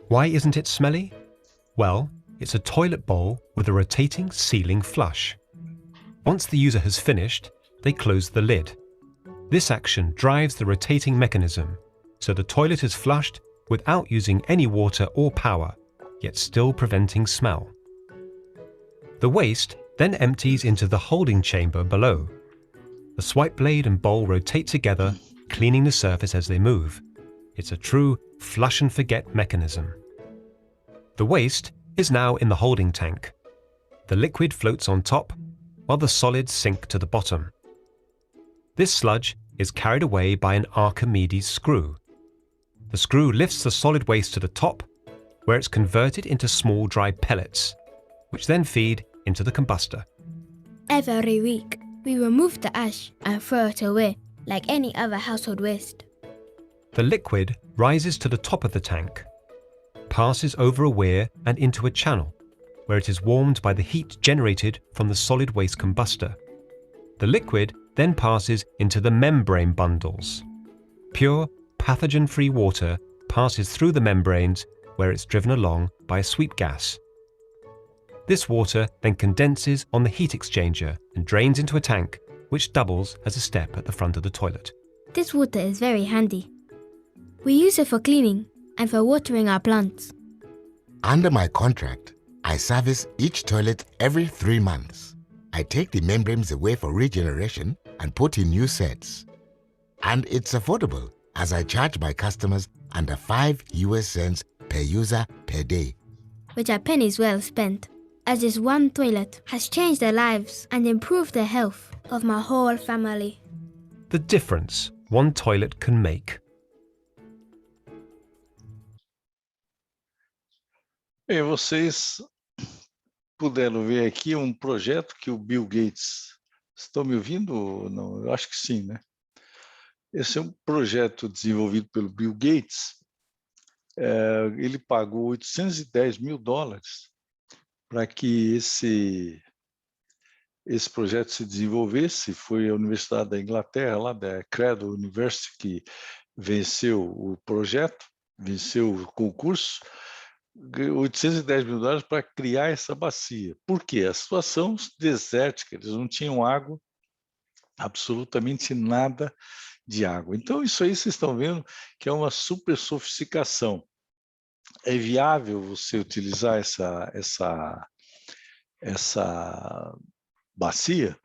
S5: Why isn't it smelly? Well, it's a toilet bowl with a rotating ceiling flush. Once the user has finished, they close the lid. This action drives the rotating mechanism, so the toilet is flushed without using any water or power, yet still preventing smell. The waste then empties into the holding chamber below. The swipe blade and bowl rotate together, cleaning the surface as they move. It's a true flush and forget mechanism. The waste is now in the holding tank. The liquid floats on top, while the solids sink to the bottom. This sludge is carried away by an Archimedes screw. The screw lifts the solid waste to the top, where it's converted into small dry pellets, which then feed into the combustor.
S3: Every week, we remove the ash and throw it away like any other household waste.
S5: The liquid rises to the top of the tank, passes over a weir and into a channel, where it is warmed by the heat generated from the solid waste combustor. The liquid then passes into the membrane bundles. Pure, pathogen-free water passes through the membranes where it's driven along by a sweep gas. This water then condenses on the heat exchanger and drains into a tank, which doubles as a step at the front of the toilet.
S3: This water is very handy. We use it for cleaning and for watering our plants.
S4: Under my contract, I service each toilet every 3 months. I take the membranes away for regeneration and put in new sets. And it's affordable as I charge my customers under 5 US cents per user per day.
S3: Which are pennies well spent, as this one toilet has changed the lives and improved the health of my whole family.
S5: The difference one toilet can make.
S2: E vocês puderam ver aqui projeto que o Bill Gates... Estão me ouvindo? Não, eu acho que sim, né? Esse é projeto desenvolvido pelo Bill Gates. Ele pagou $810 mil para que esse projeto se desenvolvesse. Foi a Universidade da Inglaterra, lá da Cradle University, que venceu o projeto, venceu o concurso. $810 mil para criar essa bacia. Por quê? A situação desértica, eles não tinham água, absolutamente nada de água. Então, isso aí vocês estão vendo que é uma super sofisticação. É viável você utilizar essa bacia?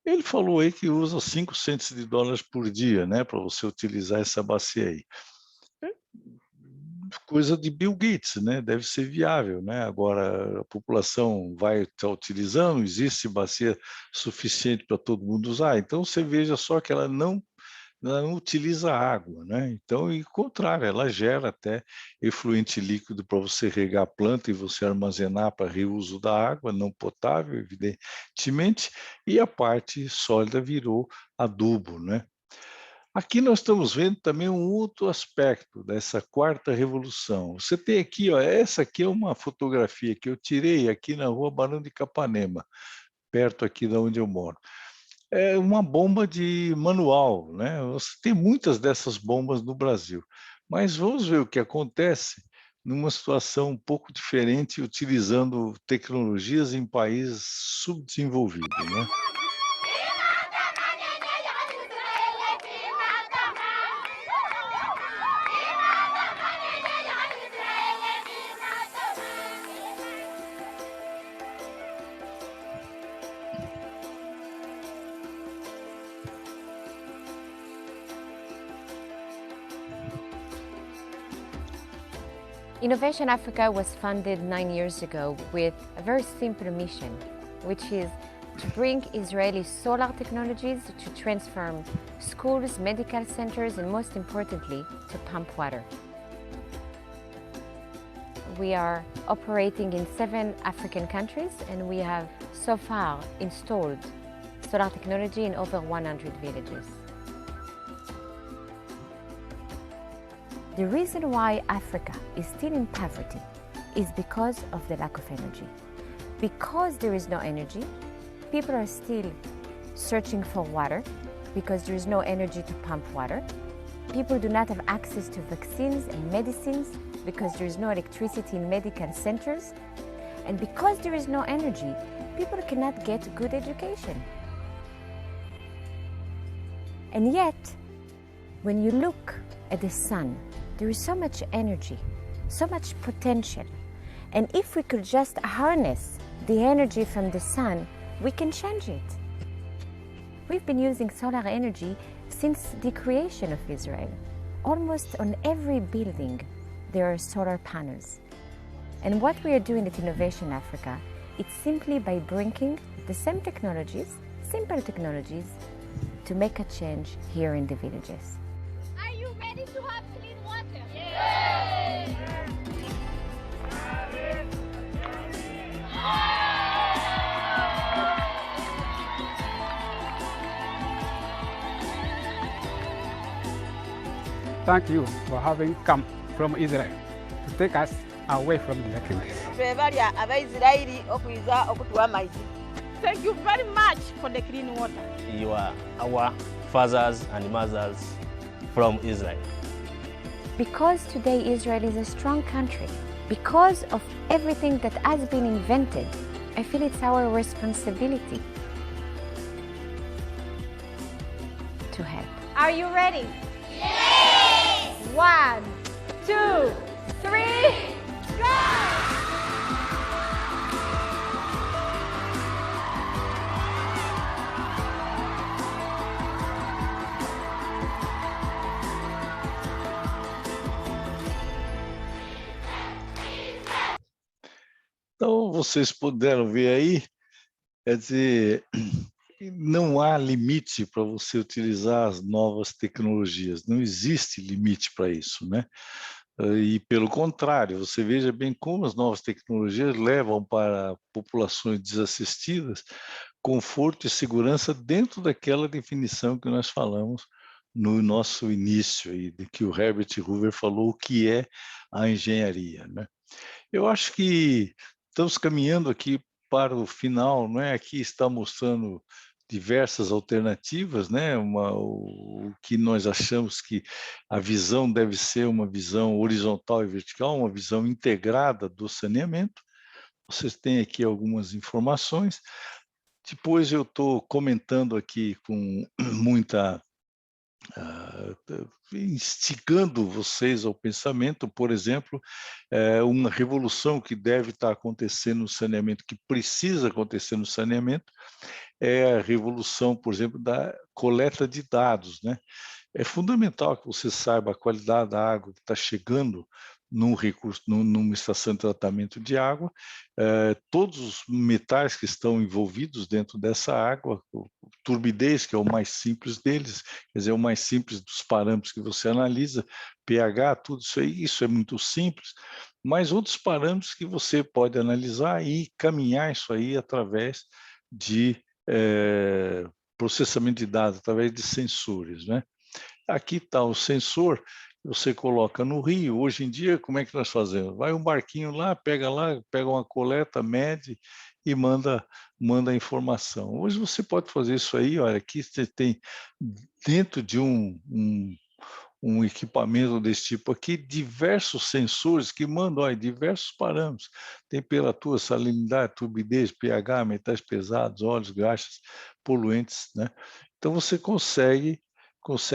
S2: Ele falou aí que usa $500 por dia, né, para você utilizar essa bacia aí. Coisa de Bill Gates, né? Deve ser viável, né? Agora a população vai estar utilizando, existe bacia suficiente para todo mundo usar. Então você veja só que ela não utiliza água, né? Então, ao contrário, ela gera até efluente líquido para você regar a planta e você armazenar para reuso da água, não potável, evidentemente, e a parte sólida virou adubo, né? Aqui nós estamos vendo também outro aspecto dessa quarta revolução. Você tem aqui, ó, essa aqui é uma fotografia que eu tirei aqui na rua Barão de Capanema, perto aqui de onde eu moro. É uma bomba de manual, né? Você tem muitas dessas bombas no Brasil, mas vamos ver o que acontece numa situação um pouco diferente, utilizando tecnologias em países subdesenvolvidos, né?
S6: Innovation Africa was funded 9 years ago with a very simple mission, which is to bring Israeli solar technologies to transform schools, medical centers, and most importantly, to pump water. We are operating in 7 African countries, and we have so far installed solar technology in over 100 villages. The reason why Africa is still in poverty is because of the lack of energy. Because there is no energy, people are still searching for water because there is no energy to pump water. People do not have access to vaccines and medicines because there is no electricity in medical centers. And because there is no energy, people cannot get good education. And yet, when you look at the sun, there is so much energy, so much potential. And if we could just harness the energy from the sun, we can change it. We've been using solar energy since the creation of Israel. Almost on every building, there are solar panels. And what we are doing at Innovation Africa, it's simply by bringing the same technologies, simple technologies, to make a change here in the villages.
S7: Are you ready to have clean water? Yes!
S8: Thank you for having come from Israel to take us away from the darkness.
S9: Twebalya Abayisirayiri okuyinza okutuwa amazzi.
S7: thank you very much for the clean water.
S9: You are our fathers and mothers from Israel.
S6: Because today Israel is a strong country, because of everything that has been invented, I feel it's our responsibility to help.
S7: Are you ready? Yes! 1, 2, 3, go!
S2: Então, vocês puderam ver aí, quer dizer, não há limite para você utilizar as novas tecnologias, não existe limite para isso, né? E, pelo contrário, você veja bem como as novas tecnologias levam para populações desassistidas conforto e segurança dentro daquela definição que nós falamos no nosso início, e de que o Herbert Hoover falou o que é a engenharia, né? Eu acho que estamos caminhando aqui para o final, não é? Aqui está mostrando diversas alternativas, né? O que nós achamos que a visão deve ser uma visão horizontal e vertical, uma visão integrada do saneamento. Vocês têm aqui algumas informações. Depois eu estou comentando aqui com muita... instigando vocês ao pensamento, por exemplo, uma revolução que deve estar acontecendo no saneamento, que precisa acontecer no saneamento, é a revolução, por exemplo, da coleta de dados, né? É fundamental que você saiba a qualidade da água que está chegando numa estação de tratamento de água, todos os metais que estão envolvidos dentro dessa água, turbidez, que é o mais simples deles, quer dizer, o mais simples dos parâmetros que você analisa, pH, tudo isso aí, isso é muito simples, mas outros parâmetros que você pode analisar e caminhar isso aí através de processamento de dados, através de sensores, né? Aqui está o sensor, você coloca no rio. Hoje em dia, como é que nós fazemos? Vai um barquinho lá, pega uma coleta, mede e manda a informação. Hoje você pode fazer isso aí, olha, aqui você tem dentro de um equipamento desse tipo aqui, diversos sensores que mandam diversos parâmetros, temperatura, salinidade, turbidez, pH, metais pesados, óleos, graxas, poluentes, né? Então você consegue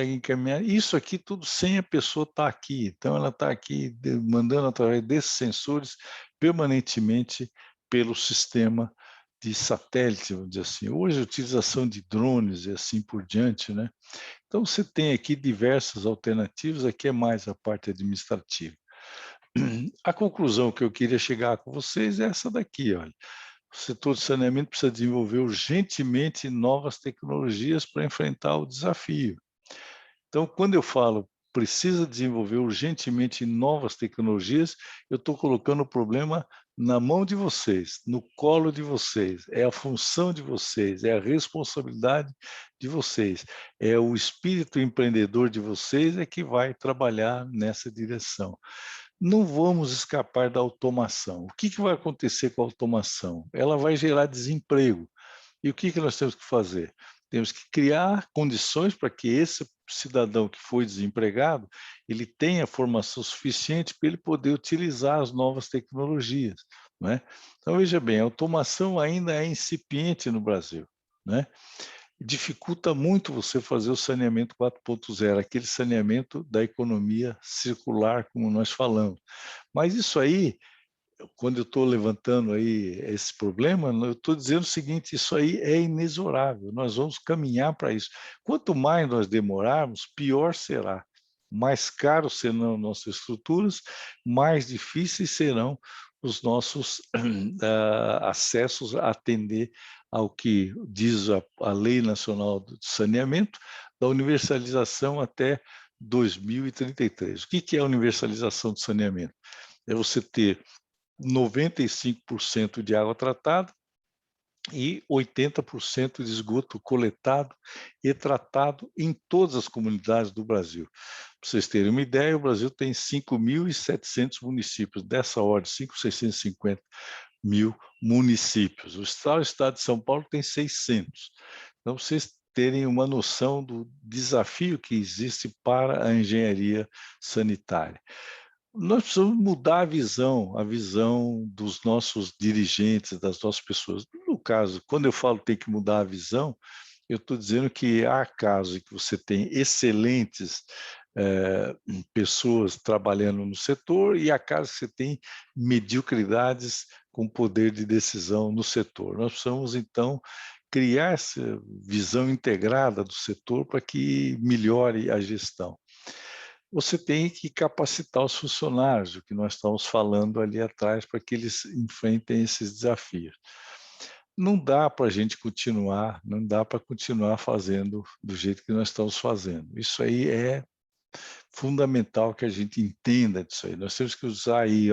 S2: encaminhar isso aqui tudo sem a pessoa estar aqui. Então ela está aqui mandando através desses sensores permanentemente pelo sistema de satélite, vamos dizer assim. Hoje a utilização de drones e assim por diante, né? Então você tem aqui diversas alternativas, aqui é mais a parte administrativa. A conclusão que eu queria chegar com vocês é essa daqui, olha. O setor de saneamento precisa desenvolver urgentemente novas tecnologias para enfrentar o desafio. Então, quando eu falo precisa desenvolver urgentemente novas tecnologias, eu estou colocando o problema na mão de vocês, no colo de vocês, é a função de vocês, é a responsabilidade de vocês, é o espírito empreendedor de vocês que vai trabalhar nessa direção. Não vamos escapar da automação. O que vai acontecer com a automação? Ela vai gerar desemprego. E o que nós temos que fazer? Temos que criar condições para que esse cidadão que foi desempregado, ele tenha formação suficiente para ele poder utilizar as novas tecnologias, né? Então, veja bem, a automação ainda é incipiente no Brasil, né? Dificulta muito você fazer o saneamento 4.0, aquele saneamento da economia circular, como nós falamos. Mas isso aí, quando eu estou levantando aí esse problema, eu estou dizendo o seguinte, isso aí é inexorável, nós vamos caminhar para isso. Quanto mais nós demorarmos, pior será. Mais caros serão nossas estruturas, mais difíceis serão os nossos acessos a atender ao que diz a Lei Nacional do Saneamento, da universalização até 2033. O que é a universalização do saneamento? É você ter 95% de água tratada e 80% de esgoto coletado e tratado em todas as comunidades do Brasil. Para vocês terem uma ideia, o Brasil tem 5.700 municípios, dessa ordem, 5.650 mil municípios. O estado de São Paulo tem 600. Então, vocês terem uma noção do desafio que existe para a engenharia sanitária. Nós precisamos mudar a visão dos nossos dirigentes, das nossas pessoas. No caso, quando eu falo tem que mudar a visão, eu estou dizendo que há casos em que você tem excelentes pessoas trabalhando no setor e há casos que você tem mediocridades com poder de decisão no setor. Nós precisamos, então, criar essa visão integrada do setor para que melhore a gestão. Você tem que capacitar os funcionários, o que nós estamos falando ali atrás, para que eles enfrentem esses desafios. Não dá para a gente continuar, não dá para continuar fazendo do jeito que nós estamos fazendo. Isso aí é fundamental que a gente entenda disso aí. Nós temos que usar aí,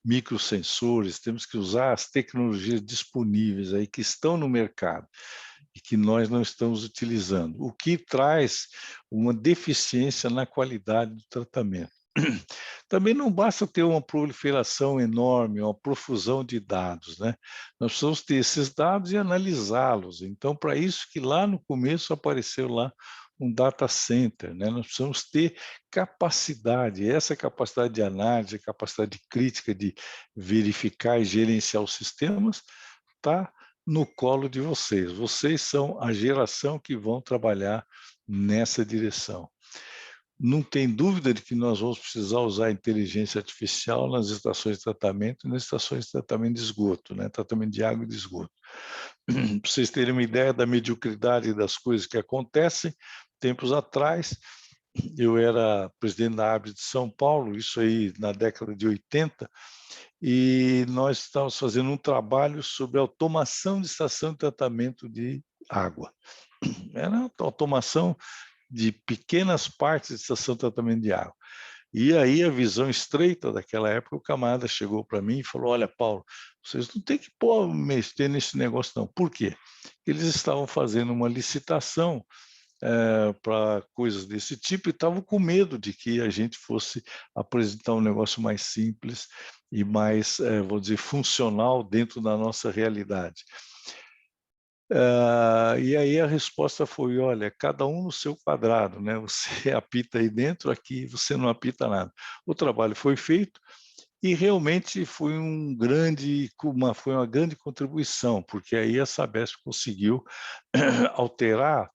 S2: microsensores, temos que usar as tecnologias disponíveis aí que estão no mercado e que nós não estamos utilizando, o que traz uma deficiência na qualidade do tratamento. Também não basta ter uma proliferação enorme, uma profusão de dados, né? Nós precisamos ter esses dados e analisá-los. Então, para isso que lá no começo apareceu lá um data center, né? Nós precisamos ter capacidade, essa capacidade de análise, capacidade crítica de verificar e gerenciar os sistemas, está no colo de vocês. Vocês são a geração que vão trabalhar nessa direção. Não tem dúvida de que nós vamos precisar usar a inteligência artificial nas estações de tratamento e nas estações de tratamento de esgoto, né? Tratamento de água e de esgoto. Para vocês terem uma ideia da mediocridade das coisas que acontecem, tempos atrás, eu era presidente da ABRE de São Paulo, isso aí na década de 80, e nós estávamos fazendo um trabalho sobre automação de estação de tratamento de água. Era automação de pequenas partes de estação de tratamento de água. E aí a visão estreita daquela época, o camarada chegou para mim e falou, olha, Paulo, vocês não têm que mexer nesse negócio não. Por quê? Eles estavam fazendo uma licitação para coisas desse tipo e estavam com medo de que a gente fosse apresentar um negócio mais simples e mais, vou dizer, funcional dentro da nossa realidade. E aí a resposta foi, olha, cada um no seu quadrado, né? Você apita aí dentro, aqui você não apita nada. O trabalho foi feito e realmente foi uma grande contribuição, porque aí a Sabesp conseguiu alterar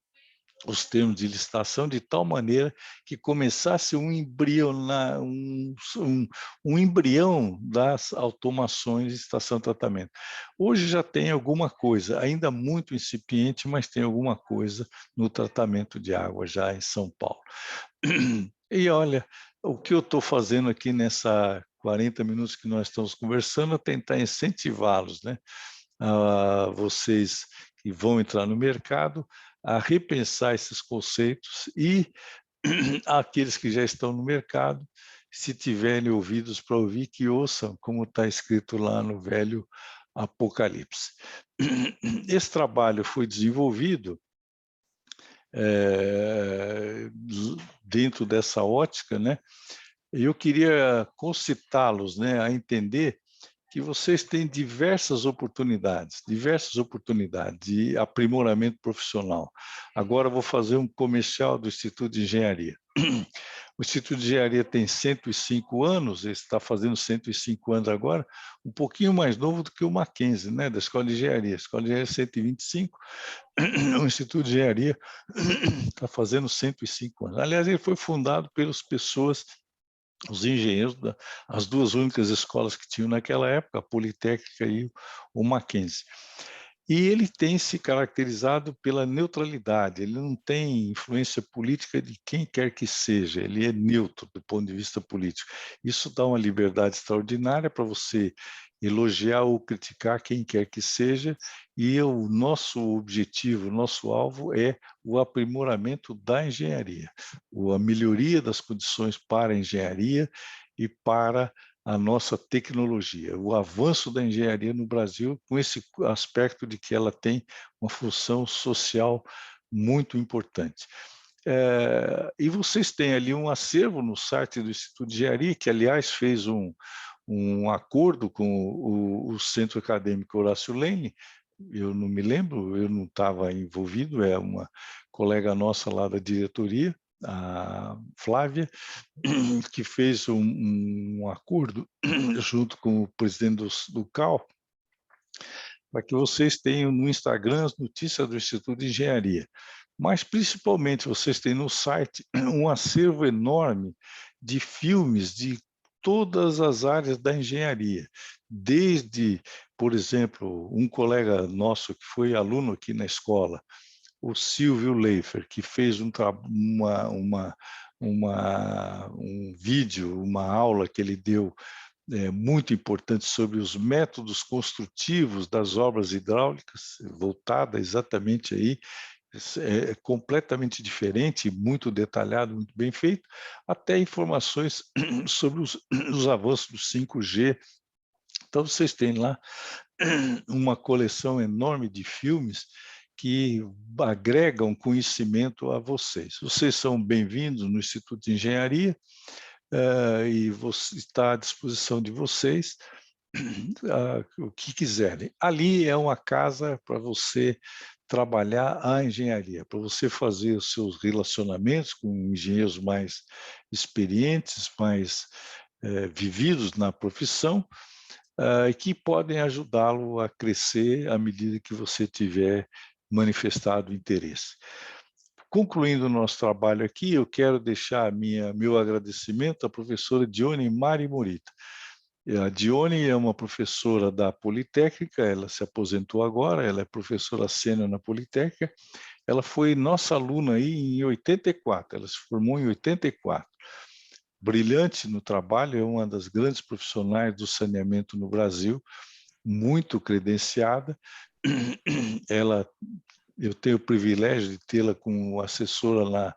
S2: os termos de licitação de tal maneira que começasse um embrião das automações de estação de tratamento. Hoje já tem alguma coisa, ainda muito incipiente, mas tem alguma coisa no tratamento de água já em São Paulo. E olha, o que eu estou fazendo aqui nessa 40 minutos que nós estamos conversando é tentar incentivá-los, né? Vocês que vão entrar no mercado, a repensar esses conceitos e aqueles que já estão no mercado, se tiverem ouvidos para ouvir, que ouçam, como está escrito lá no velho Apocalipse. Esse trabalho foi desenvolvido dentro dessa ótica, né? E eu queria concitá-los, né, a entender que vocês têm diversas oportunidades de aprimoramento profissional. Agora vou fazer um comercial do Instituto de Engenharia. O Instituto de Engenharia tem 105 anos, ele está fazendo 105 anos agora, um pouquinho mais novo do que o Mackenzie, né, da Escola de Engenharia. A Escola de Engenharia é 125, o Instituto de Engenharia está fazendo 105 anos. Aliás, ele foi fundado pelas pessoas, os engenheiros, as duas únicas escolas que tinham naquela época, a Politécnica e o Mackenzie. E ele tem se caracterizado pela neutralidade, ele não tem influência política de quem quer que seja, ele é neutro do ponto de vista político. Isso dá uma liberdade extraordinária para você elogiar ou criticar quem quer que seja, e o nosso objetivo, o nosso alvo é o aprimoramento da engenharia, a melhoria das condições para a engenharia e para a nossa tecnologia, o avanço da engenharia no Brasil, com esse aspecto de que ela tem uma função social muito importante. E vocês têm ali um acervo no site do Instituto de Engenharia, que, aliás, fez um um acordo com o Centro Acadêmico Horácio Lane. Eu não me lembro, eu não estava envolvido, é uma colega nossa lá da diretoria, a Flávia, que fez um acordo junto com o presidente do CAL, para que vocês tenham no Instagram as notícias do Instituto de Engenharia. Mas, principalmente, vocês têm no site um acervo enorme de filmes de todas as áreas da engenharia, desde, por exemplo, um colega nosso que foi aluno aqui na escola, o Silvio Leifer, que fez um vídeo, uma aula que ele deu muito importante sobre os métodos construtivos das obras hidráulicas, voltada exatamente aí, completamente diferente, muito detalhado, muito bem feito, até informações sobre os avanços do 5G. Então, vocês têm lá uma coleção enorme de filmes que agregam conhecimento a vocês. Vocês são bem-vindos no Instituto de Engenharia, e está à disposição de vocês o que quiserem. Ali é uma casa para você trabalhar a engenharia, para você fazer os seus relacionamentos com engenheiros mais experientes, mais vividos na profissão, que podem ajudá-lo a crescer à medida que você tiver manifestado interesse. Concluindo o nosso trabalho aqui, eu quero deixar meu agradecimento à professora Dione Mari Morita. A Dione é uma professora da Politécnica, ela se aposentou agora, ela é professora sênior na Politécnica, ela foi nossa aluna aí em 84, ela se formou em 84. Brilhante no trabalho, é uma das grandes profissionais do saneamento no Brasil, muito credenciada. Eu tenho o privilégio de tê-la como assessora na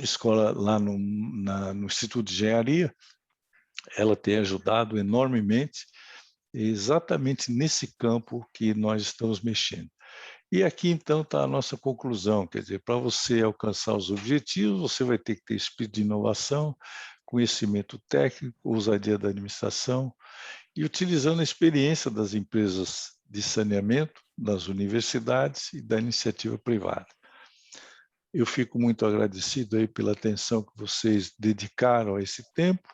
S2: escola, lá no Instituto de Engenharia. Ela tem ajudado enormemente, exatamente nesse campo que nós estamos mexendo. E aqui, então, está a nossa conclusão, quer dizer, para você alcançar os objetivos, você vai ter que ter espírito de inovação, conhecimento técnico, ousadia da administração, e utilizando a experiência das empresas de saneamento, das universidades e da iniciativa privada. Eu fico muito agradecido aí pela atenção que vocês dedicaram a esse tempo.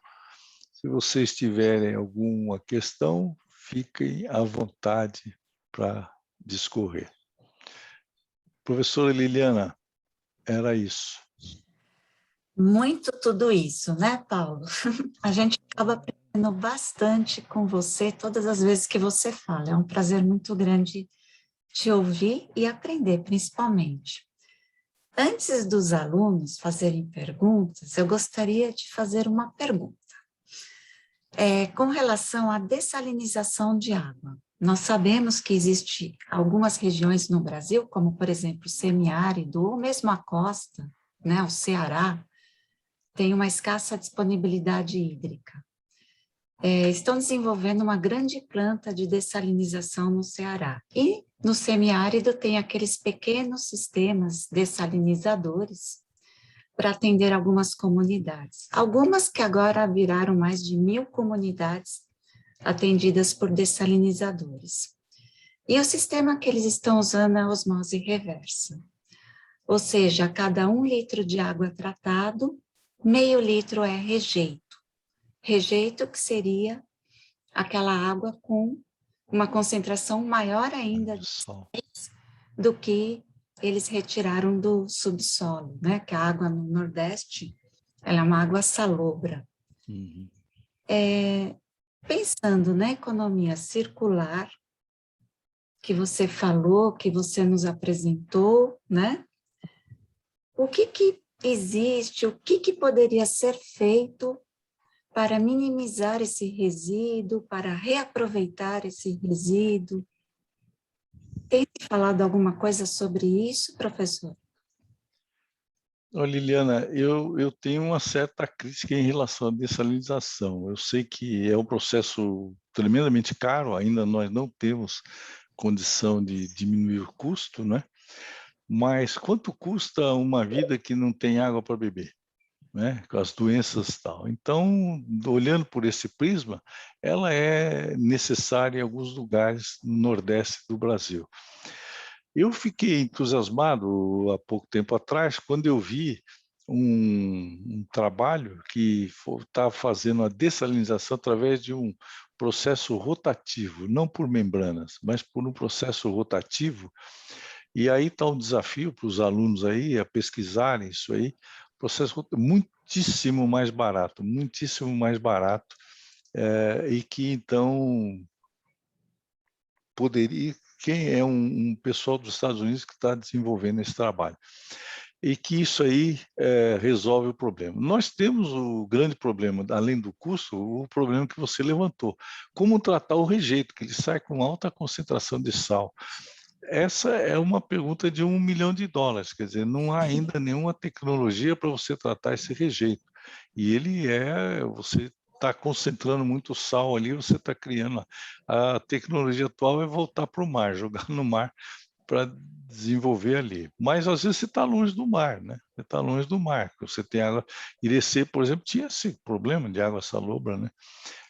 S2: Se vocês tiverem alguma questão, fiquem à vontade para discorrer. Professora Liliana, era isso.
S1: Muito tudo isso, né, Paulo? A gente acaba aprendendo bastante com você todas as vezes que você fala. É um prazer muito grande te ouvir e aprender, principalmente. Antes dos alunos fazerem perguntas, eu gostaria de fazer uma pergunta. Com relação à dessalinização de água. Nós sabemos que existem algumas regiões no Brasil, como, por exemplo, o semiárido, ou mesmo a costa, né, o Ceará, tem uma escassa disponibilidade hídrica. Estão desenvolvendo uma grande planta de dessalinização no Ceará. E no semiárido tem aqueles pequenos sistemas dessalinizadores para atender algumas comunidades. Algumas que agora viraram mais de 1000 comunidades atendidas por dessalinizadores. E o sistema que eles estão usando é a osmose reversa. Ou seja, a cada 1 litro de água tratado, meio litro é rejeito. Rejeito que seria aquela água com uma concentração maior ainda do que eles retiraram do subsolo, né? Que a água no Nordeste, ela é uma água salobra.
S2: Uhum.
S1: Pensando na economia circular, que você falou, que você nos apresentou, né? O que existe, o que poderia ser feito para minimizar esse resíduo, para reaproveitar esse resíduo? Tem falado alguma coisa sobre isso, professor?
S2: Liliana, eu tenho uma certa crítica em relação à dessalinização. Eu sei que é um processo tremendamente caro, ainda nós não temos condição de diminuir o custo, né? Mas quanto custa uma vida que não tem água para beber? né, com as doenças e tal. Então, olhando por esse prisma, ela é necessária em alguns lugares no Nordeste do Brasil. Eu fiquei entusiasmado há pouco tempo atrás, quando eu vi um trabalho que estava fazendo a dessalinização através de um processo rotativo, não por membranas, mas por um processo rotativo. E aí está um desafio para os alunos aí a pesquisarem isso aí, processo muitíssimo mais barato, e que então poderia, quem é um pessoal dos Estados Unidos que está desenvolvendo esse trabalho, e que isso aí resolve o problema. Nós temos o grande problema, além do custo, o problema que você levantou, como tratar o rejeito, que ele sai com alta concentração de sal. Essa é uma pergunta de $1 milhão, quer dizer, não há ainda nenhuma tecnologia para você tratar esse rejeito. E você está concentrando muito sal ali, você está criando. A tecnologia atual é voltar para o mar, jogar no mar para desenvolver ali. Mas às vezes você está longe do mar, né? Você está longe do mar. Você tem água. Irecê, por exemplo, tinha esse problema de água salobra, né?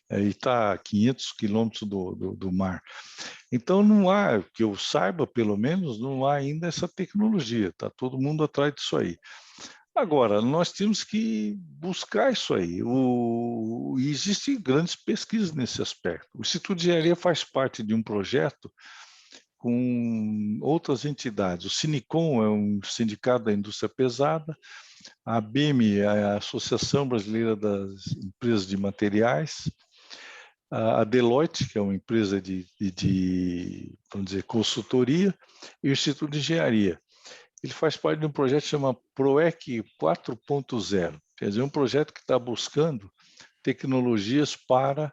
S2: E está a 500 quilômetros do mar. Então, não há, que eu saiba, pelo menos, não há ainda essa tecnologia, está todo mundo atrás disso aí. Agora, nós temos que buscar isso aí. E existem grandes pesquisas nesse aspecto. O Instituto de Engenharia faz parte de um projeto com outras entidades. O Sinicom é um sindicato da indústria pesada, a ABEME é a Associação Brasileira das Empresas de Materiais, a Deloitte, que é uma empresa vamos dizer, consultoria, e o Instituto de Engenharia. Ele faz parte de um projeto que chama PROEC 4.0, quer dizer, um projeto que está buscando tecnologias para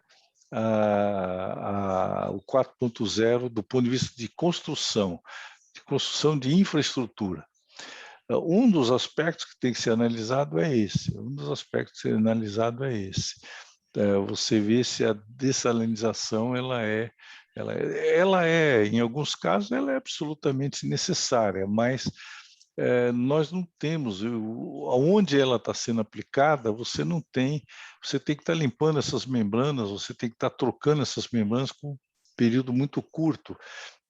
S2: o 4.0 do ponto de vista de construção de infraestrutura. Um dos aspectos que tem que ser analisado é esse. Você vê se a dessalinização ela é, em alguns casos, ela é absolutamente necessária, mas nós não temos, onde ela está sendo aplicada, você tem que estar limpando essas membranas, você tem que estar trocando essas membranas com um período muito curto.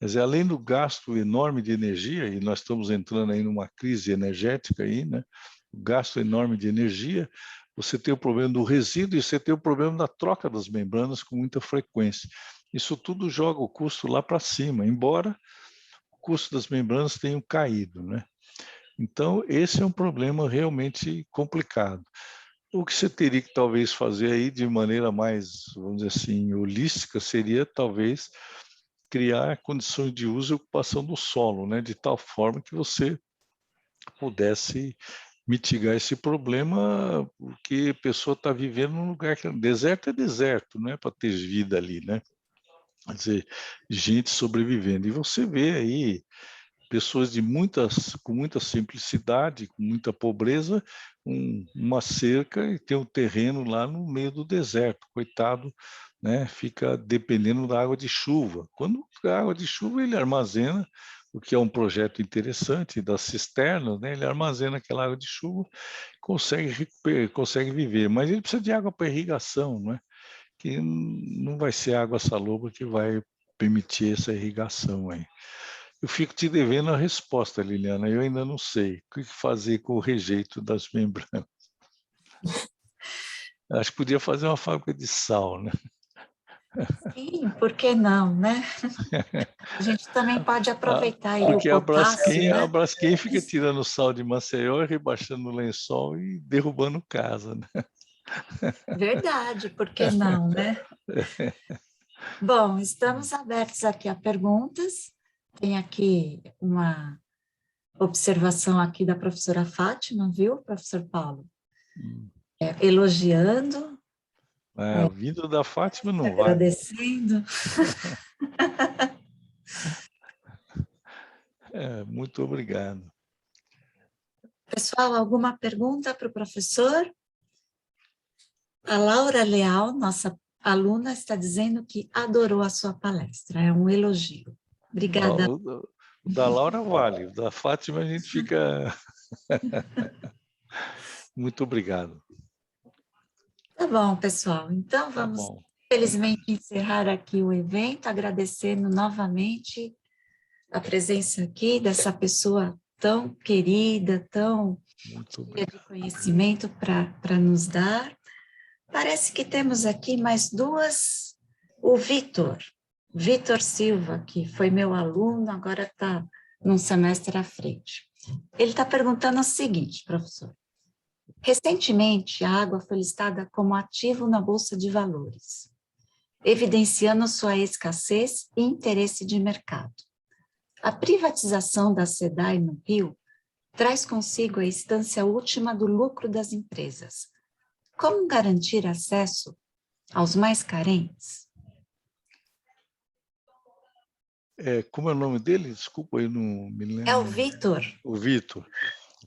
S2: Quer dizer, além do gasto enorme de energia, e nós estamos entrando aí numa crise energética aí, né? O gasto enorme de energia, você tem o problema do resíduo e você tem o problema da troca das membranas com muita frequência. Isso tudo joga o custo lá para cima, embora o custo das membranas tenha caído, né? Então, esse é um problema realmente complicado. O que você teria que talvez fazer aí de maneira mais, vamos dizer assim, holística, seria talvez criar condições de uso e ocupação do solo, né? De tal forma que você pudesse mitigar esse problema, porque a pessoa está vivendo num lugar que deserto é deserto, não é para ter vida ali, né? Quer dizer, gente sobrevivendo. E você vê aí pessoas com muita simplicidade, com muita pobreza, uma cerca e tem um terreno lá no meio do deserto, coitado, né? Fica dependendo da água de chuva. Quando a água de chuva ele armazena, o que é um projeto interessante das cisternas, né? Ele armazena aquela água de chuva, consegue viver, mas ele precisa de água para irrigação, né? Que não vai ser água salobra que vai permitir essa irrigação aí. Eu fico te devendo a resposta, Liliana. Eu ainda não sei o que fazer com o rejeito das membranas. Acho que podia fazer uma fábrica de sal, né?
S1: Sim, por que não, né? A gente também pode aproveitar aí
S2: porque
S1: o potássio, né?
S2: a Braskem fica tirando sal de Maceió, rebaixando o lençol e derrubando casa, né?
S1: Verdade, por que não, né? Bom, estamos abertos aqui a perguntas. Tem aqui uma observação aqui da professora Fátima, viu, professor Paulo? Elogiando.
S2: Vindo da Fátima não vai.
S1: Agradecendo.
S2: Muito obrigado.
S1: Pessoal, alguma pergunta para o professor? A Laura Leal, nossa aluna, está dizendo que adorou a sua palestra. É um elogio. Obrigada.
S2: O da Laura vale, o da Fátima a gente fica... Muito obrigado.
S1: Tá bom, pessoal. Então,
S2: Tá
S1: vamos,
S2: bom.
S1: felizmente, encerrar aqui o evento, agradecendo novamente a presença aqui dessa pessoa tão querida, tão
S2: Muito
S1: cheia
S2: obrigado.
S1: de conhecimento para nos dar. Parece que temos aqui mais duas. O Vitor Silva, que foi meu aluno, agora está num semestre à frente. Ele está perguntando o seguinte, professor. Recentemente, a água foi listada como ativo na Bolsa de Valores, evidenciando sua escassez e interesse de mercado. A privatização da SEDAI no Rio traz consigo a instância última do lucro das empresas. Como garantir acesso aos mais carentes?
S2: Como é o nome dele? Desculpa, eu não me lembro.
S1: É o Vitor.
S2: O Vitor.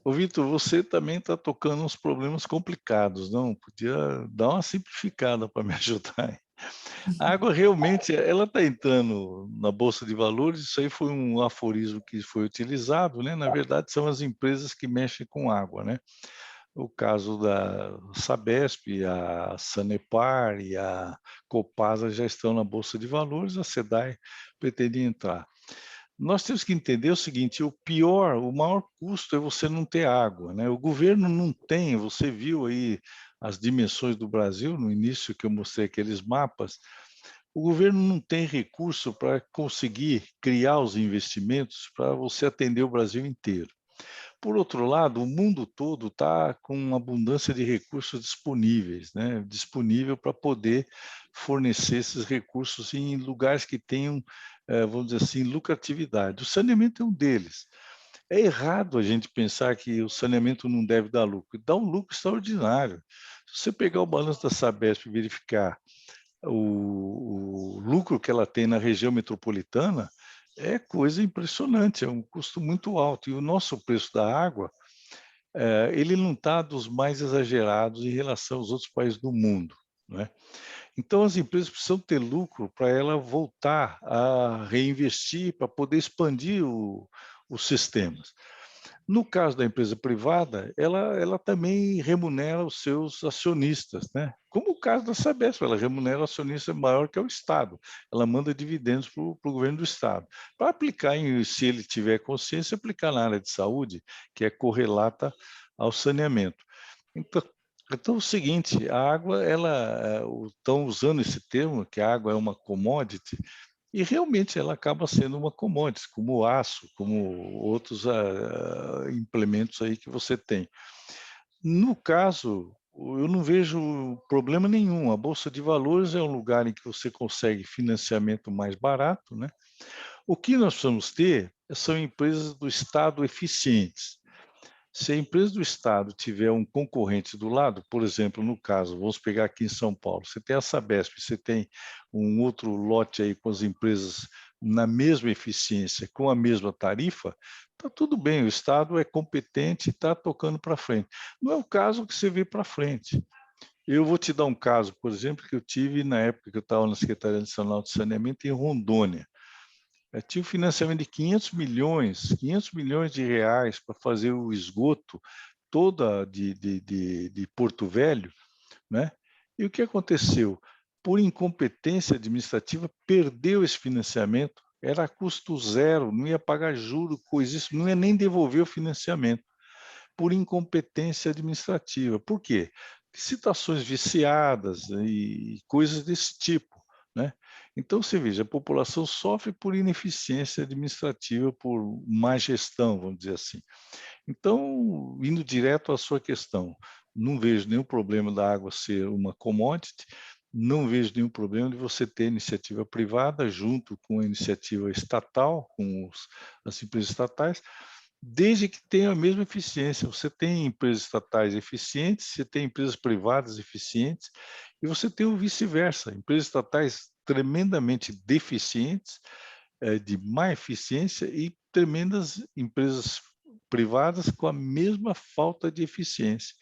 S2: Ô, Vitor, você também está tocando uns problemas complicados, não? Podia dar uma simplificada para me ajudar. A água realmente, ela está entrando na Bolsa de Valores, isso aí foi um aforismo que foi utilizado, né? Na verdade, são as empresas que mexem com água, né? O caso da Sabesp, a Sanepar e a Copasa já estão na Bolsa de Valores, a SEDAI pretende entrar. Nós temos que entender o seguinte, o maior custo é você não ter água, né? O governo não tem, você viu aí as dimensões do Brasil, no início que eu mostrei aqueles mapas, o governo não tem recurso para conseguir criar os investimentos para você atender o Brasil inteiro. Por outro lado, o mundo todo está com uma abundância de recursos disponíveis, né? Disponível para poder fornecer esses recursos em lugares que tenham, vamos dizer assim, lucratividade. O saneamento é um deles. É errado a gente pensar que o saneamento não deve dar lucro. Dá um lucro extraordinário. Se você pegar o balanço da Sabesp e verificar o lucro que ela tem na região metropolitana, é coisa impressionante, é um custo muito alto. E o nosso preço da água, ele não está dos mais exagerados em relação aos outros países do mundo, né? Então, as empresas precisam ter lucro para ela voltar a reinvestir, para poder expandir os sistemas. No caso da empresa privada, ela também remunera os seus acionistas, né? Como o caso da Sabesp, ela remunera o acionista maior que é o Estado. Ela manda dividendos para o governo do Estado. Para aplicar, se ele tiver consciência, aplicar na área de saúde, que é correlata ao saneamento. Então é o seguinte, a água, estão usando esse termo, que a água é uma commodity, e realmente ela acaba sendo uma commodity, como o aço, como outros implementos aí que você tem. No caso, eu não vejo problema nenhum. A Bolsa de Valores é um lugar em que você consegue financiamento mais barato, né? O que nós precisamos ter são empresas do Estado eficientes. Se a empresa do Estado tiver um concorrente do lado, por exemplo, no caso, vamos pegar aqui em São Paulo, você tem a Sabesp, você tem um outro lote aí com as empresas na mesma eficiência, com a mesma tarifa, está tudo bem, o Estado é competente e está tocando para frente. Não é o caso que você vê para frente. Eu vou te dar um caso, por exemplo, que eu tive na época que eu estava na Secretaria Nacional de Saneamento em Rondônia. Eu tive financiamento de 500 milhões de reais para fazer o esgoto toda de Porto Velho, né? E o que aconteceu? Por incompetência administrativa, perdeu esse financiamento, era a custo zero, não ia pagar juro, coisa isso, não ia nem devolver o financiamento, por incompetência administrativa. Por quê? Situações viciadas e coisas desse tipo, né? Então, você veja, a população sofre por ineficiência administrativa, por má gestão, vamos dizer assim. Então, indo direto à sua questão, não vejo nenhum problema da água ser uma commodity, não vejo nenhum problema de você ter iniciativa privada junto com a iniciativa estatal, com as empresas estatais, desde que tenha a mesma eficiência. Você tem empresas estatais eficientes, você tem empresas privadas eficientes, e você tem o vice-versa, empresas estatais tremendamente deficientes, de má eficiência, e tremendas empresas privadas com a mesma falta de eficiência.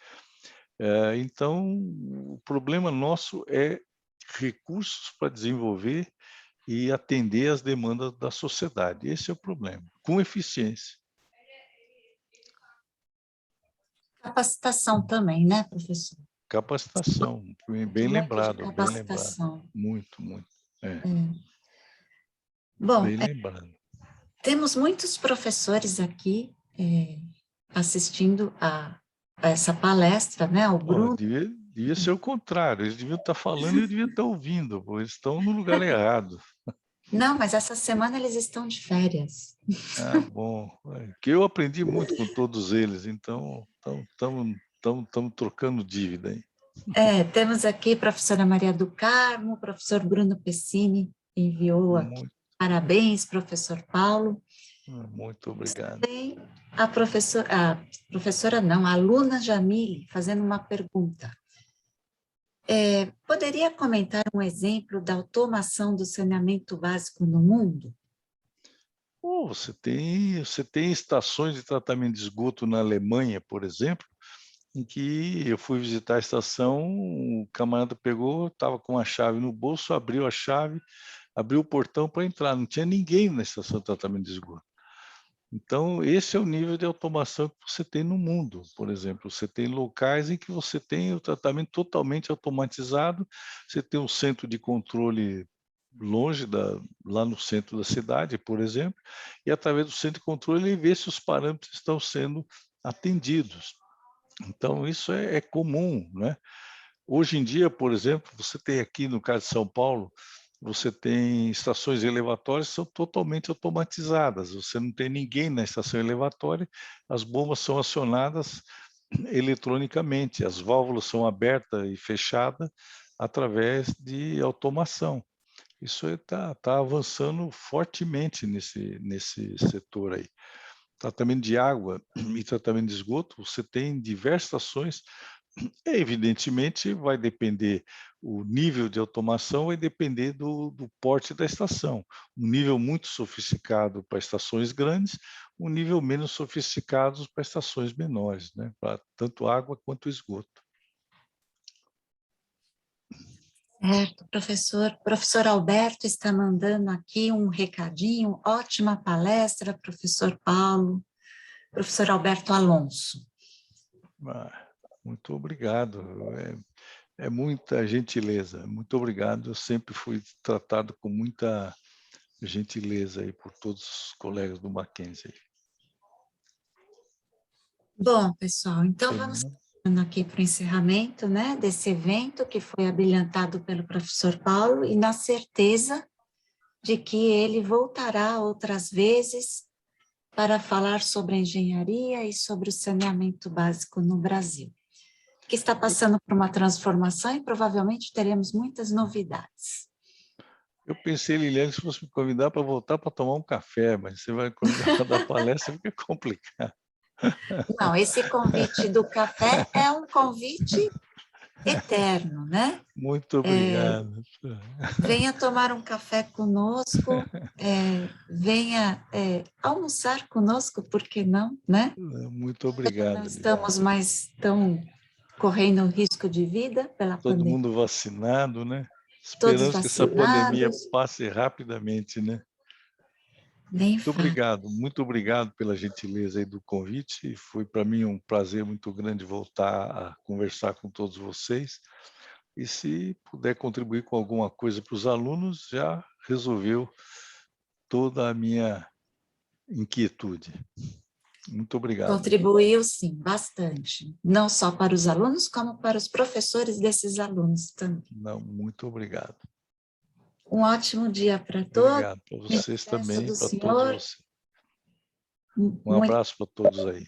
S2: Então, o problema nosso é recursos para desenvolver e atender às demandas da sociedade. Esse é o problema, com eficiência.
S1: Capacitação também, né, professor?
S2: Capacitação, bem
S1: Muito de
S2: lembrado, bem lembrado.
S1: capacitação.
S2: Muito, muito. É,
S1: Bom,
S2: bem lembrado.
S1: temos muitos professores aqui assistindo a essa palestra, né? O
S2: Ó,
S1: Bruno.
S2: devia ser o contrário, eles deviam estar falando e eu devia estar ouvindo, pois eles estão no lugar errado.
S1: Não, mas essa semana eles estão de férias.
S2: Ah, bom. Que eu aprendi muito com todos eles, então estamos trocando dívida, hein?
S1: Temos aqui a professora Maria do Carmo, o professor Bruno Pessini enviou aqui. Parabéns, professor Paulo.
S2: Muito obrigado.
S1: Também a professora não, a aluna Jamile, fazendo uma pergunta. Poderia comentar um exemplo da automação do saneamento básico no mundo?
S2: Você tem estações de tratamento de esgoto na Alemanha, por exemplo, em que eu fui visitar a estação, o camarada pegou, estava com a chave no bolso, abriu a chave, abriu o portão para entrar, não tinha ninguém na estação de tratamento de esgoto. Então, esse é o nível de automação que você tem no mundo. Por exemplo, você tem locais em que você tem o tratamento totalmente automatizado, você tem um centro de controle longe, lá no centro da cidade, por exemplo, e através do centro de controle ele vê se os parâmetros estão sendo atendidos. Então, isso é comum, né? Hoje em dia, por exemplo, você tem aqui no caso de São Paulo, você tem estações elevatórias que são totalmente automatizadas, você não tem ninguém na estação elevatória, as bombas são acionadas eletronicamente, as válvulas são abertas e fechadas através de automação. Isso está avançando fortemente nesse setor aí. Tratamento de água e tratamento de esgoto, você tem diversas estações. Evidentemente, vai depender, o nível de automação vai depender do porte da estação. Um nível muito sofisticado para estações grandes, um nível menos sofisticado para estações menores, né? Para tanto água quanto esgoto.
S1: Certo, professor. Professor Alberto está mandando aqui um recadinho. Ótima palestra, professor Paulo. Professor Alberto Alonso.
S2: Muito obrigado. É muita gentileza. Muito obrigado. Eu sempre fui tratado com muita gentileza aí por todos os colegas do Mackenzie.
S1: Bom, pessoal, então vamos aqui para o encerramento, né, desse evento que foi abrilhantado pelo professor Paulo e na certeza de que ele voltará outras vezes para falar sobre a engenharia e sobre o saneamento básico no Brasil, que está passando por uma transformação e provavelmente teremos muitas novidades.
S2: Eu pensei, Liliane, se fosse me convidar para voltar para tomar um café, mas você vai convidar para dar palestra, fica complicado.
S1: Não, esse convite do café é um convite eterno, né?
S2: Muito obrigado.
S1: Venha tomar um café conosco, venha almoçar conosco, por que não, né?
S2: Muito obrigado.
S1: Não estamos mais tão correndo risco de vida pela
S2: Todo
S1: pandemia.
S2: mundo vacinado, né?
S1: Todos
S2: Esperamos que essa pandemia
S1: vacinados.
S2: passe rapidamente, né?
S1: Nem
S2: muito obrigado pela gentileza aí do convite. Foi para mim um prazer muito grande voltar a conversar com todos vocês. E se puder contribuir com alguma coisa para os alunos, já resolveu toda a minha inquietude. Muito obrigado.
S1: Contribuiu, sim, bastante. Não só para os alunos, como para os professores desses alunos também.
S2: Não, muito obrigado.
S1: Um ótimo dia para todos.
S2: Obrigado para vocês também, para todos vocês. Um
S1: Muito
S2: abraço para todos aí.